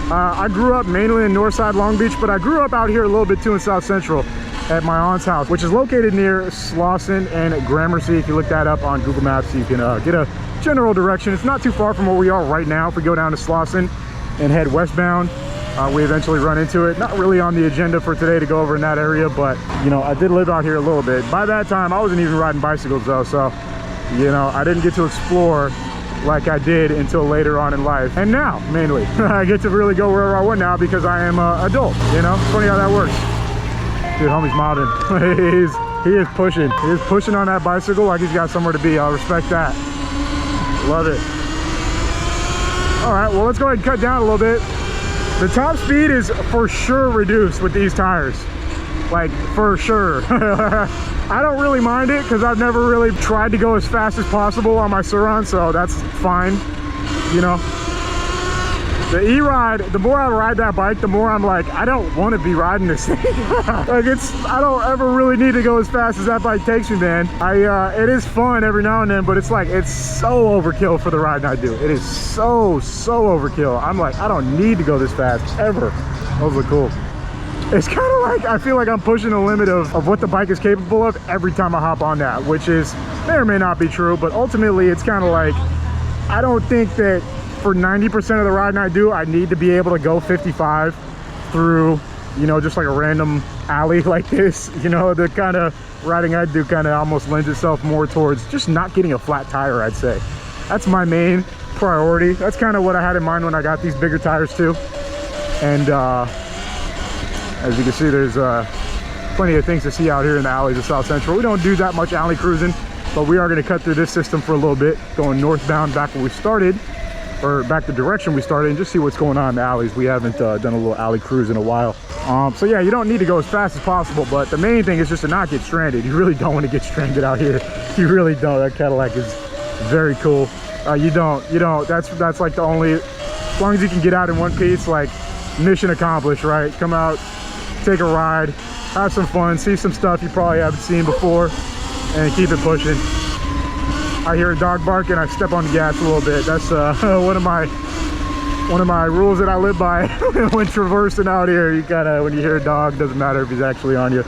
I grew up mainly in Northside Long Beach, but I grew up out here a little bit too in South Central at my aunt's house, which is located near Slauson and Gramercy. If you look that up on Google Maps, you can get a general direction. It's not too far from where we are right now. If we go down to Slauson and head westbound, we eventually run into it. Not really on the agenda for today to go over in that area, but you know, I did live out here a little bit. By that time, I wasn't even riding bicycles though, so you know, I didn't get to explore like I did until later on in life. And now, mainly, I get to really go wherever I want now because I am an adult, you know? Funny how that works. Dude, homie's mobbing. He is pushing. He is pushing on that bicycle like he's got somewhere to be. I'll respect that. Love it. All right, well, let's go ahead and cut down a little bit. The top speed is for sure reduced with these tires. Like, for sure. I don't really mind it because I've never really tried to go as fast as possible on my Surron, so that's fine, you know. The e-ride, the more I ride that bike, the more I'm like, I don't want to be riding this thing. Like, I don't ever really need to go as fast as that bike takes me, man. It is fun every now and then, but it's like, it's so overkill for the ride I do. It is so overkill. I'm like, I don't need to go this fast ever. Those look cool. It's kind of like, I feel like I'm pushing the limit of what the bike is capable of every time I hop on that, which is, may or may not be true, but ultimately it's kind of like, I don't think that for 90% of the riding I do, I need to be able to go 55 through, you know, just like a random alley like this. You know, the kind of riding I do kind of almost lends itself more towards just not getting a flat tire, I'd say. That's my main priority. That's kind of what I had in mind when I got these bigger tires too. And, as you can see, there's plenty of things to see out here in the alleys of South Central. We don't do that much alley cruising, but we are going to cut through this system for a little bit, going northbound back where we started, or back the direction we started, and just see what's going on in the alleys. We haven't done a little alley cruise in a while. So yeah, you don't need to go as fast as possible, but the main thing is just to not get stranded. You really don't want to get stranded out here. You really don't. That Cadillac is very cool. You don't. That's like the only, as long as you can get out in one piece, like mission accomplished, right? Come out, take a ride, have some fun, see some stuff you probably haven't seen before, and keep it pushing. I hear a dog bark and I step on the gas a little bit. That's one of my rules that I live by when traversing out here. You gotta, when you hear a dog, doesn't matter if he's actually on you,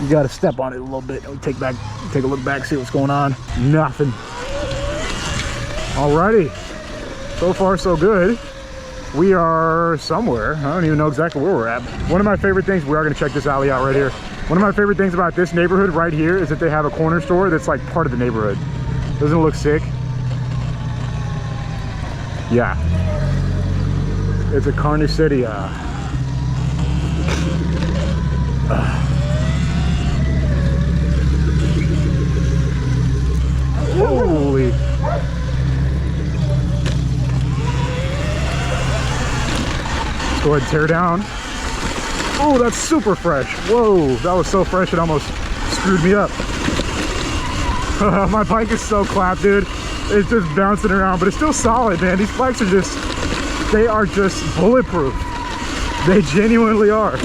you gotta step on it a little bit. Take a look back, see what's going on. Nothing. Alrighty, So far, so good. We are somewhere. I don't even know exactly where we're at. One of my favorite things, we are gonna check this alley out right here. One of my favorite things about this neighborhood right here is that they have a corner store that's like part of the neighborhood. Doesn't it look sick? Yeah. It's a carniceria. Holy. Let's go ahead and tear down. Oh, that's super fresh. Whoa, that was so fresh it almost screwed me up. My bike is so clapped, dude. It's just bouncing around, but it's still solid, man. These bikes are just, they are just bulletproof. They genuinely are. It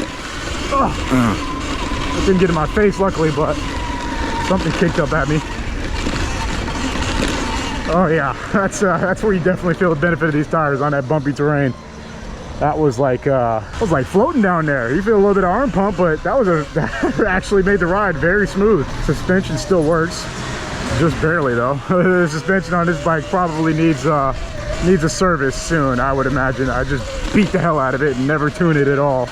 didn't get in my face, luckily, but something kicked up at me. Oh yeah, that's where you definitely feel the benefit of these tires on that bumpy terrain. That was like floating down there. You feel a little bit of arm pump, but that actually made the ride very smooth. Suspension still works, just barely though. The suspension on this bike probably needs a service soon, I would imagine. I just beat the hell out of it and never tune it at all.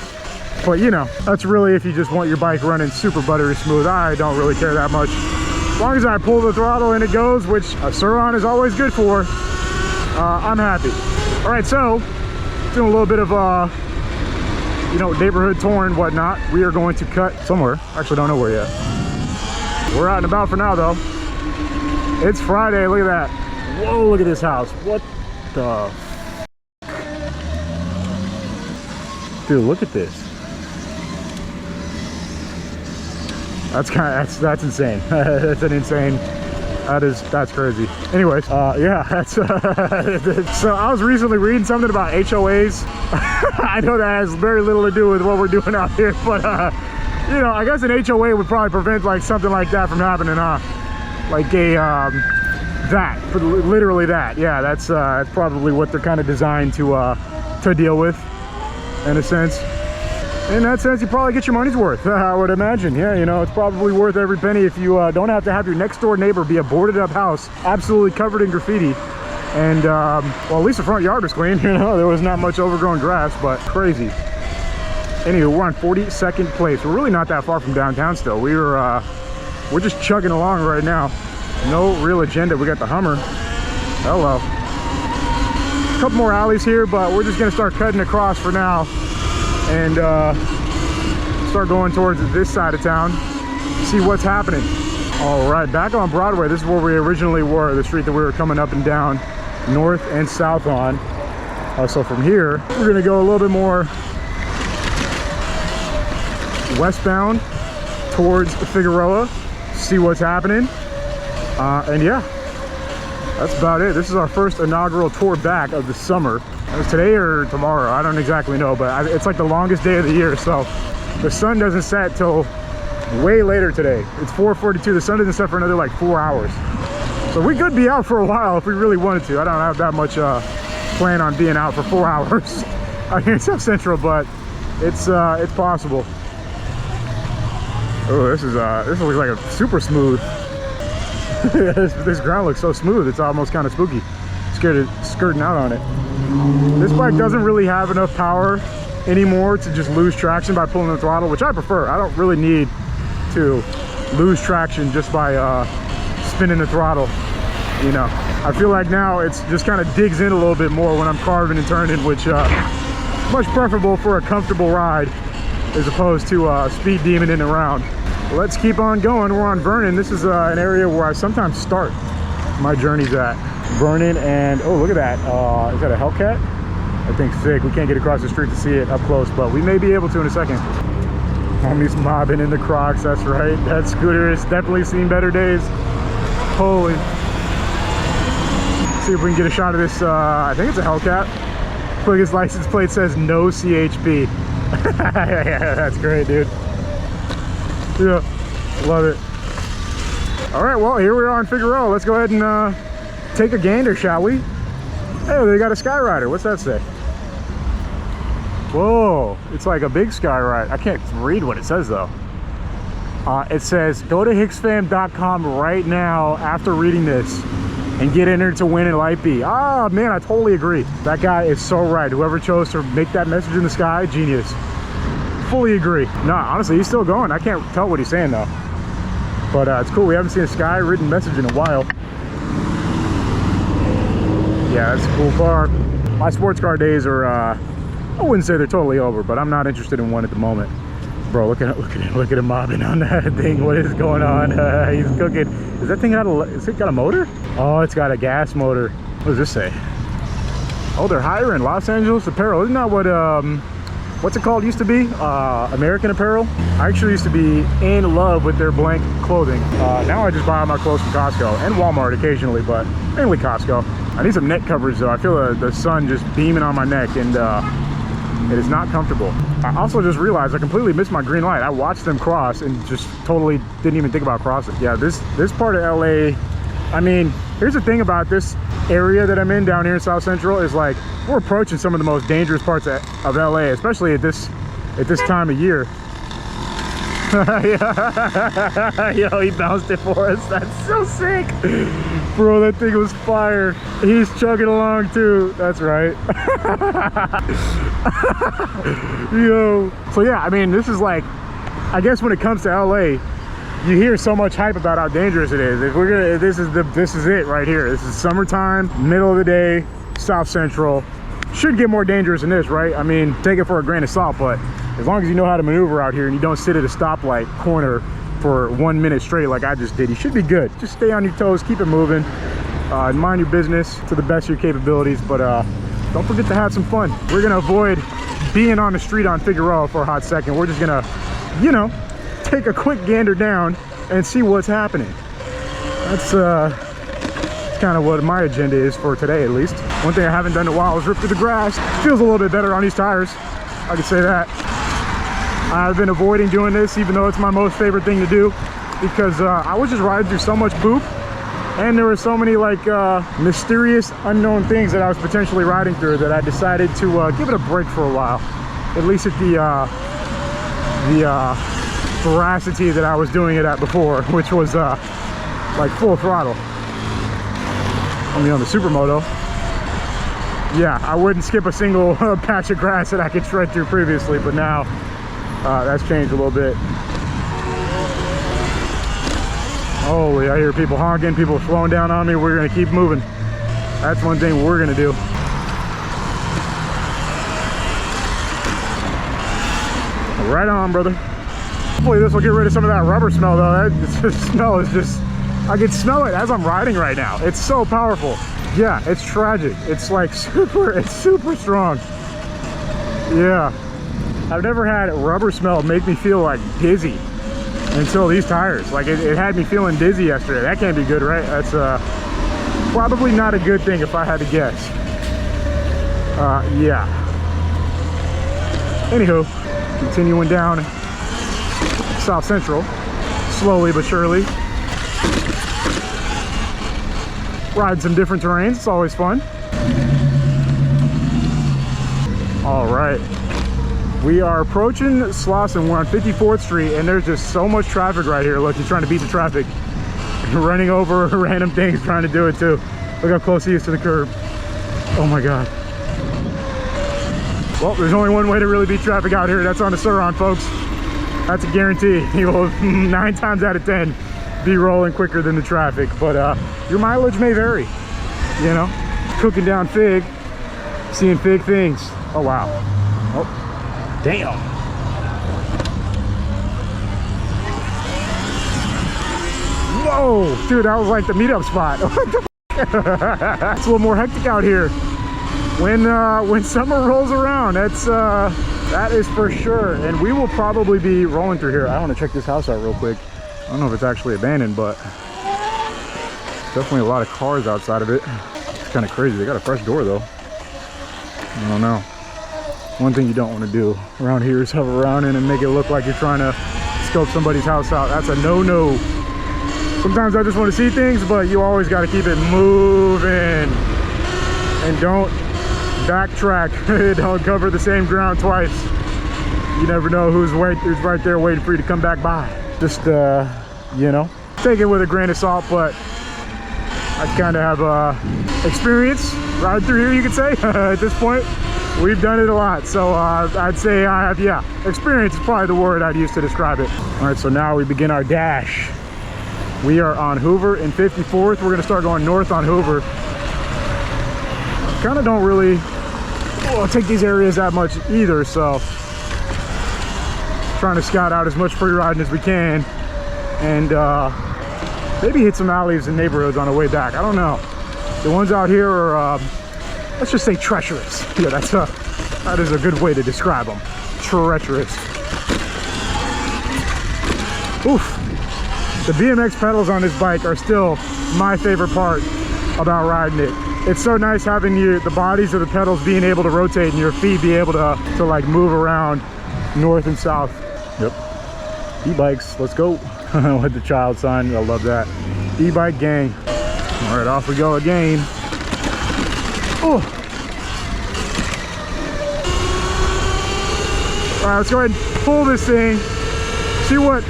But you know, that's really if you just want your bike running super buttery smooth. I don't really care that much. As long as I pull the throttle and it goes, which a Surron is always good for, I'm happy. All right, so doing a little bit of you know, neighborhood tour and whatnot. We are going to cut somewhere. Actually, don't know where yet. We're out and about for now, though. It's Friday. Look at that. Whoa! Look at this house. What the? Dude, look at this. That's insane. That's an insane. That's crazy. Anyways, yeah, that's so I was recently reading something about HOAs. I know that has very little to do with what we're doing out here, but you know, I guess an HOA would probably prevent like something like that from happening, like a literally that. Yeah, that's probably what they're kind of designed to deal with, in a sense. In that sense, you probably get your money's worth, I would imagine. Yeah, you know, it's probably worth every penny if you don't have to have your next door neighbor be a boarded up house, absolutely covered in graffiti. And, well, at least the front yard was clean, you know, there was not much overgrown grass, but crazy. Anyway, we're on 42nd place. We're really not that far from downtown still. We're just chugging along right now. No real agenda. We got the Hummer. Hello. A couple more alleys here, but we're just gonna start cutting across for now. And start going towards this side of town, see what's happening. All right, back on Broadway. This is where we originally were, the street that we were coming up and down, north and south on. So from here, we're gonna go a little bit more westbound towards Figueroa, see what's happening. And yeah, that's about it. This is our first inaugural tour back of the summer. It was today or tomorrow, I don't exactly know, but it's like the longest day of the year, so the sun doesn't set till way later today. It's 4:42, the sun doesn't set for another like 4 hours. So we could be out for a while if we really wanted to. I don't have that much plan on being out for 4 hours out here in South Central, but it's possible. Oh, this looks like a super smooth. This ground looks so smooth, it's almost kind of spooky. Scared of skirting out on it. This bike doesn't really have enough power anymore to just lose traction by pulling the throttle, which I prefer. I don't really need to lose traction just by spinning the throttle, you know. I feel like now it's just kind of digs in a little bit more when I'm carving and turning, which much preferable for a comfortable ride as opposed to speed demon around. Let's keep on going. We're on Vernon. This is an area where I sometimes start my journeys at. Vernon, and oh, look at that. Is that a Hellcat? I think sick. We can't get across the street to see it up close, but we may be able to in a second. Homies mobbing in the Crocs, that's right. That scooter has definitely seen better days. Holy. See if we can get a shot of this. I think it's a Hellcat. Look, his license plate says no CHP. Yeah, that's great, dude. Yeah, love it. All right, well, here we are on Figueroa. Let's go ahead and take a gander, shall we? Hey, they got a Skyrider. What's that say? Whoa, it's like a big Skyrider. I can't read what it says though. It says, go to hicksfam.com right now after reading this and get in there to win in light B. Ah, man, I totally agree. That guy is so right. Whoever chose to make that message in the sky, genius. Fully agree. No, honestly, he's still going. I can't tell what he's saying though. But it's cool. We haven't seen a sky written message in a while. Yeah, that's a cool car. My sports car days are, I wouldn't say they're totally over, but I'm not interested in one at the moment. Bro, look at him mobbing on that thing. What is going on? He's cooking. Is that thing is it got a motor? Oh, it's got a gas motor. What does this say? Oh, they're hiring Los Angeles Apparel. Isn't that what, what's it called used to be? American Apparel. I actually used to be in love with their blank clothing. Now I just buy all my clothes from Costco and Walmart occasionally, but mainly Costco. I need some neck coverage though. I feel the sun just beaming on my neck, and it is not comfortable. I also just realized I completely missed my green light. I watched them cross and just totally didn't even think about crossing. Yeah, this part of LA, I mean, here's the thing about this area that I'm in down here in South Central is like, we're approaching some of the most dangerous parts of LA, especially at this time of year. Yo, he bounced it for us. That's so sick. Bro, that thing was fire. He's chugging along too. That's right. Yo. So yeah, I mean, this is like, I guess when it comes to LA, you hear so much hype about how dangerous it is. If we're gonna, this is it right here. This is summertime, middle of the day, South Central. Should get more dangerous than this, right? I mean, take it for a grain of salt, but as long as you know how to maneuver out here and you don't sit at a stoplight corner for 1 minute straight like I just did, you should be good. Just stay on your toes, keep it moving, and mind your business to the best of your capabilities, but don't forget to have some fun. We're gonna avoid being on the street on Figueroa for a hot second. We're just gonna, you know, take a quick gander down and see what's happening. That's kind of what my agenda is for today, at least. One thing I haven't done in a while is rip through the grass. Feels a little bit better on these tires, I can say that. I've been avoiding doing this, even though it's my most favorite thing to do, because I was just riding through so much poop, and there were so many like mysterious unknown things that I was potentially riding through that I decided to give it a break for a while, at least at the veracity that I was doing it at before, which was like full throttle. Only on the Supermoto. Yeah, I wouldn't skip a single patch of grass that I could shred through previously, but now that's changed a little bit. Holy, I hear people honking, people slowing down on me. We're gonna keep moving. That's one thing we're gonna do. Right on, brother. Hopefully this will get rid of some of that rubber smell though. That smell is just, I can smell it as I'm riding right now. It's so powerful. Yeah, it's tragic. It's like it's super strong. Yeah. I've never had rubber smell make me feel like dizzy until these tires. Like it had me feeling dizzy yesterday. That can't be good, right? That's probably not a good thing if I had to guess. Yeah. Anywho, continuing down South Central, slowly but surely. Ride some different terrains, it's always fun. All right, we are approaching Slauson. We're on 54th Street, and there's just so much traffic right here. Look, he's trying to beat the traffic, running over random things, trying to do it too. Look how close he is to the curb. Oh my God. Well, there's only one way to really beat traffic out here. That's on the Surron, folks. That's a guarantee. He will 9 times out of 10 be rolling quicker than the traffic, but your mileage may vary, you know. Cooking down Fig, seeing Fig things. Oh wow. Oh damn. Whoa, dude, that was like the meetup spot. What the f? It's a little more hectic out here when summer rolls around. That is for sure. And we will probably be rolling through here. I want to check this house out real quick. I don't know if it's actually abandoned, but definitely a lot of cars outside of it. It's kind of crazy. They got a fresh door though. I don't know. One thing you don't want to do around here is hover around in and make it look like you're trying to scope somebody's house out. That's a no-no. Sometimes I just want to see things, but you always got to keep it moving. And don't backtrack. Don't cover the same ground twice. You never know who's right there waiting for you to come back by. Just, you know, take it with a grain of salt, but I kind of have experience riding through here, you could say. At this point, we've done it a lot. So I'd say I have, yeah, experience is probably the word I'd use to describe it. All right, so now we begin our dash. We are on Hoover and 54th. We're gonna start going north on Hoover. Kind of don't really take these areas that much either, so trying to scout out as much free riding as we can, and maybe hit some alleys and neighborhoods on the way back. I don't know. The ones out here are, let's just say, treacherous. Yeah, that is a good way to describe them. Treacherous. Oof. The BMX pedals on this bike are still my favorite part about riding it. It's so nice having the bodies of the pedals being able to rotate and your feet be able to like move around north and south. Yep. E-bikes, let's go. With the child sign, I love that. E-bike gang. All right, off we go again. Oh. All right, let's go ahead and pull this thing. See what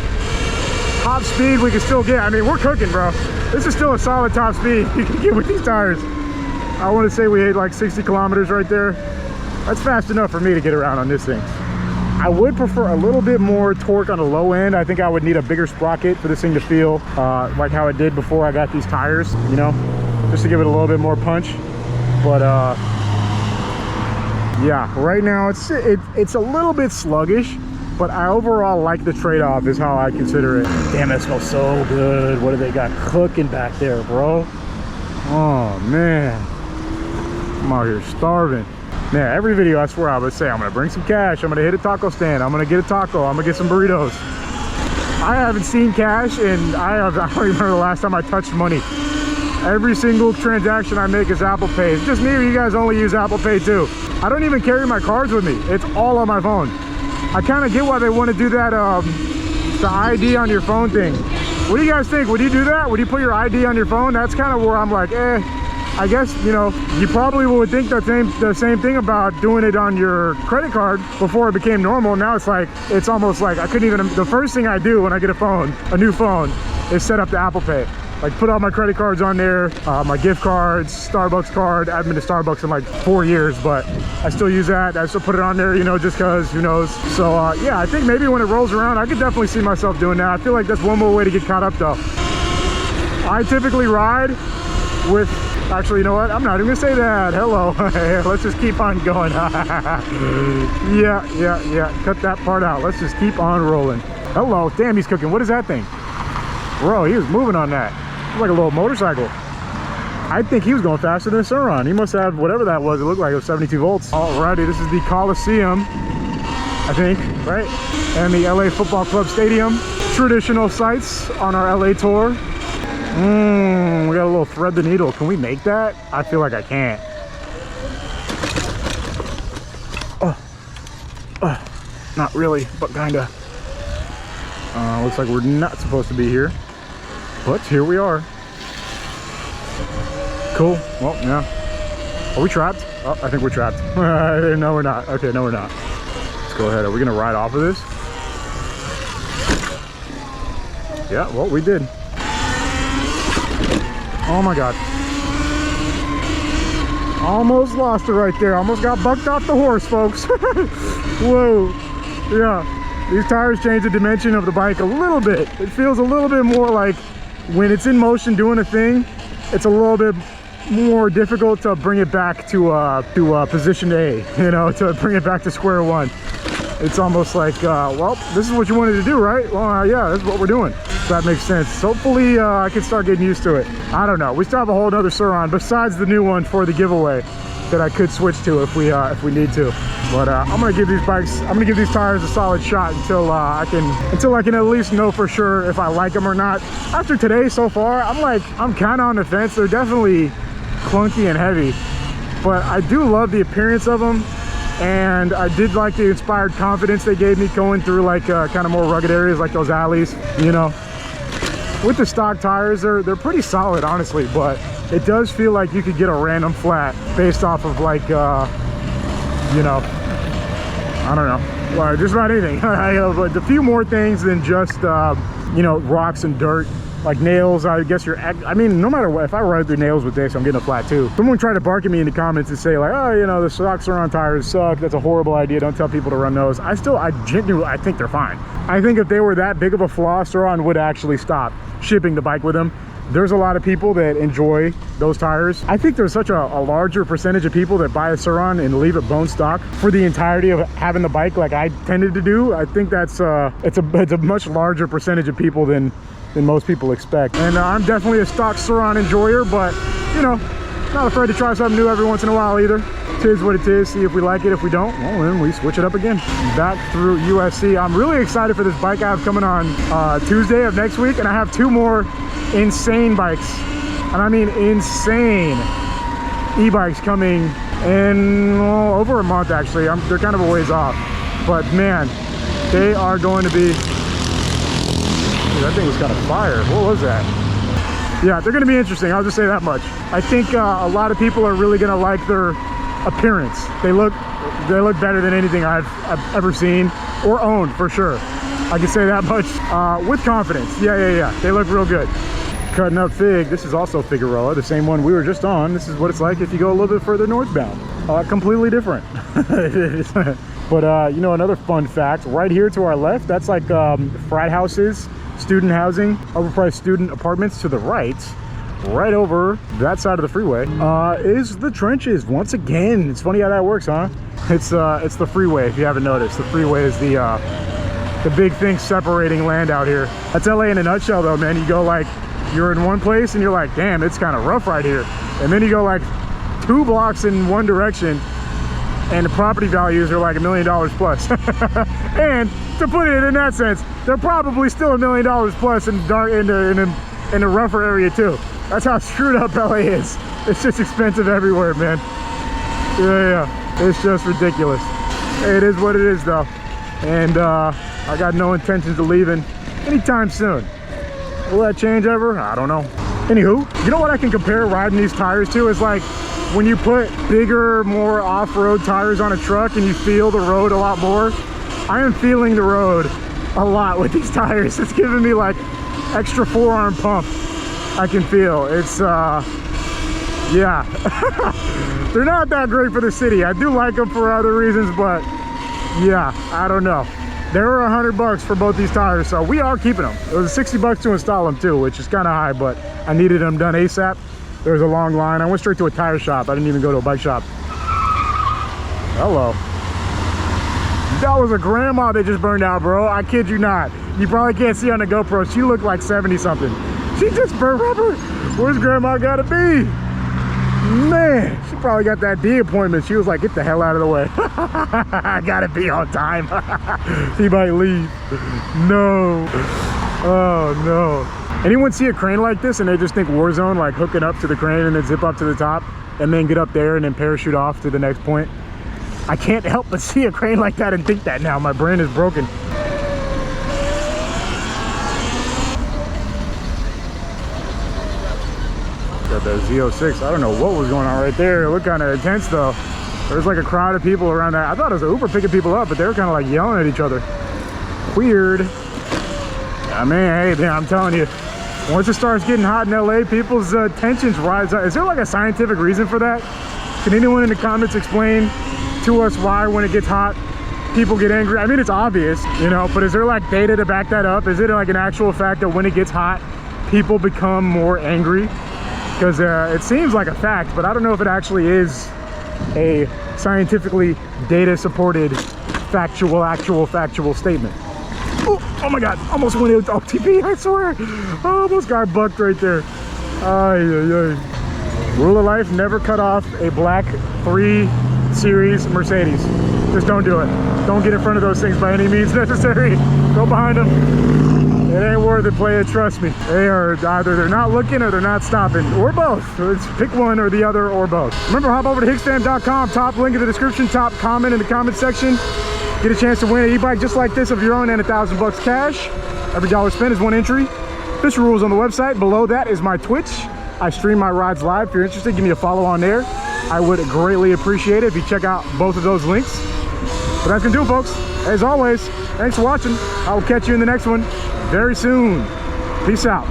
top speed we can still get. I mean, we're cooking, bro. This is still a solid top speed you can get with these tires. I want to say we hit like 60 kilometers right there. That's fast enough for me to get around on this thing. I would prefer a little bit more torque on the low end. I think I would need a bigger sprocket for this thing to feel like how it did before I got these tires, you know, just to give it a little bit more punch. But yeah, right now it's a little bit sluggish, but I overall like the trade-off is how I consider it. Damn, that smells so good. What do they got cooking back there, bro? Oh man, I'm out here starving. Man, every video I swear I would say I'm gonna bring some cash, I'm gonna hit a taco stand, I'm gonna get a taco, I'm gonna get some burritos. I haven't seen cash, and I don't remember the last time I touched money. Every single transaction I make is Apple Pay. It's just me, or you guys only use Apple Pay too? I don't even carry my cards with me. It's all on my phone. I kind of get why they want to do that, the ID on your phone thing. What do you guys think? Would you do that? Would you put your ID on your phone? That's kind of where I'm like, I guess, you know, you probably would think the same thing about doing it on your credit card before it became normal. Now it's like, it's almost like I couldn't even, the first thing I do when I get a new phone, is set up the Apple Pay. Like put all my credit cards on there, my gift cards, Starbucks card. I haven't been to Starbucks in like 4 years, but I still use that. I still put it on there, you know, just cause, who knows. So yeah, I think maybe when it rolls around, I could definitely see myself doing that. I feel like that's one more way to get caught up though. I typically ride with, actually, you know what? I'm not even gonna say that. Hello. Let's just keep on going. yeah. Cut that part out. Let's just keep on rolling. Hello. Damn, he's cooking. What is that thing? Bro, he was moving on that. It's like a little motorcycle. I think he was going faster than a Surron. He must have whatever that was. It looked like it was 72 volts. Alrighty, this is the Coliseum, I think, right? And the LA Football Club Stadium. Traditional sites on our LA tour. We got a little thread the needle. Can we make that? I feel like I can't. Not really, but kinda. Looks like we're not supposed to be here, but here we are. Cool. Well, yeah. Are we trapped? Oh, I think we're trapped. No, we're not. Okay, no, we're not. Let's go ahead. Are we gonna ride off of this? Yeah, well, we did. Oh my God. Almost lost it right there. Almost got bucked off the horse, folks. Whoa. Yeah. These tires change the dimension of the bike a little bit. It feels a little bit more like when it's in motion doing a thing, it's a little bit more difficult to bring it back to position A, you know, to bring it back to square one. It's almost like, well, this is what you wanted to do, right? Well, yeah, this is what we're doing. So that makes sense. Hopefully I can start getting used to it. I don't know. We still have a whole other Surron besides the new one for the giveaway that I could switch to if we need to. But I'm gonna give these tires a solid shot until I can at least know for sure if I like them or not. After today so far, I'm kind of on the fence. They're definitely clunky and heavy, but I do love the appearance of them, and I did like the inspired confidence they gave me going through like kind of more rugged areas like those alleys, you know. With the stock tires, they're pretty solid, honestly, but it does feel like you could get a random flat based off of like you know, I don't know, well, just about anything. But a few more things than just you know, rocks and dirt. like nails. I guess I mean, no matter what, if I ride through nails with this, I'm getting a flat too. Someone tried to bark at me in the comments and say like, oh, you know, the stock Surron tires suck. That's a horrible idea. Don't tell people to run those. I genuinely, I think they're fine. I think if they were that big of a flaw, Surron would actually stop shipping the bike with them. There's a lot of people that enjoy those tires. I think there's such a larger percentage of people that buy a Surron and leave it bone stock for the entirety of having the bike like I tended to do. I think that's it's a much larger percentage of people than most people expect. And I'm definitely a stock Surron enjoyer, but you know, not afraid to try something new every once in a while either. It is what it is. See if we like it. If we don't, well, then we switch it up again. Back through USC. I'm really excited for this bike I have coming on Tuesday of next week, and I have 2 more insane bikes, and I mean insane e-bikes coming in over a month actually. They're kind of a ways off, but man, they are going to be, dude, that thing was kind of fire. What was that? Yeah, they're going to be interesting, I'll just say that much. I think a lot of people are really going to like their appearance. They look better than anything I've ever seen or owned, for sure. I can say that much with confidence. Yeah, they look real good. Cutting up Fig. This is also Figueroa, the same one we were just on. This is what it's like if you go a little bit further northbound. Completely different. But you know, another fun fact, right here to our left, that's like frat houses, student housing, overpriced student apartments. To the right over that side of the freeway is the trenches. Once again, it's funny how that works, huh? It's the freeway, if you haven't noticed. The freeway is the big thing separating land out here. That's LA in a nutshell though, man. You go like, you're in one place and you're like, damn, it's kind of rough right here. And then you go like 2 blocks in one direction and the property values are like $1 million plus. And to put it in that sense, they're probably still $1 million plus in the rougher area too. That's how screwed up LA is. It's just expensive everywhere, man. Yeah, it's just ridiculous. It is what it is though. And I got no intentions of leaving anytime soon. Will that change ever? I don't know. Anywho, you know what I can compare riding these tires to is like when you put bigger, more off-road tires on a truck and you feel the road a lot more. I am feeling the road a lot with these tires. It's giving me like extra forearm pump. I can feel it's yeah. They're not that great for the city. I do like them for other reasons, but yeah, I don't know. They were $100 for both these tires, so we are keeping them. It was $60 to install them too, which is kind of high, but I needed them done ASAP. There was a long line. I went straight to a tire shop. I didn't even go to a bike shop. Hello. That was a grandma that just burned out, bro. I kid you not. You probably can't see on the GoPro. She looked like 70 something. She just burned rubber. Where's grandma gotta be? Man, she probably got that D appointment. She was like, get the hell out of the way. I gotta be on time. She might leave. No. Oh no. Anyone see a crane like this and they just think Warzone, like hooking up to the crane and then zip up to the top and then get up there and then parachute off to the next point? I can't help but see a crane like that and think that now. My brain is broken. Got that Z06. I don't know what was going on right there. It looked kind of intense though. There's like a crowd of people around that. I thought it was an Uber picking people up, but they were kind of like yelling at each other. Weird. I mean, hey, man, I'm telling you, once it starts getting hot in LA, people's tensions rise up. Is there like a scientific reason for that? Can anyone in the comments explain to us why when it gets hot, people get angry? I mean, it's obvious, you know, but is there like data to back that up? Is it like an actual fact that when it gets hot, people become more angry? Because it seems like a fact, but I don't know if it actually is a scientifically data-supported, factual statement. Oh my God, almost went into OTP, I swear. Oh, almost got bucked right there. Ay, ay, ay. Rule of life, never cut off a black 3 Series Mercedes. Just don't do it. Don't get in front of those things by any means necessary. Go behind them. It ain't worth it, play it, trust me. They are either they're not looking or they're not stopping, or both. Let's pick one or the other or both. Remember, hop over to hicksfam.com, top link in the description, top comment in the comment section. Get a chance to win an e-bike just like this of your own and $1,000 cash. Every dollar spent is 1 entry. Official rules on the website. Below that is my Twitch. I stream my rides live. If you're interested, give me a follow on there. I would greatly appreciate it if you check out both of those links. But that's gonna do it, folks. As always, thanks for watching. I will catch you in the next one very soon. Peace out.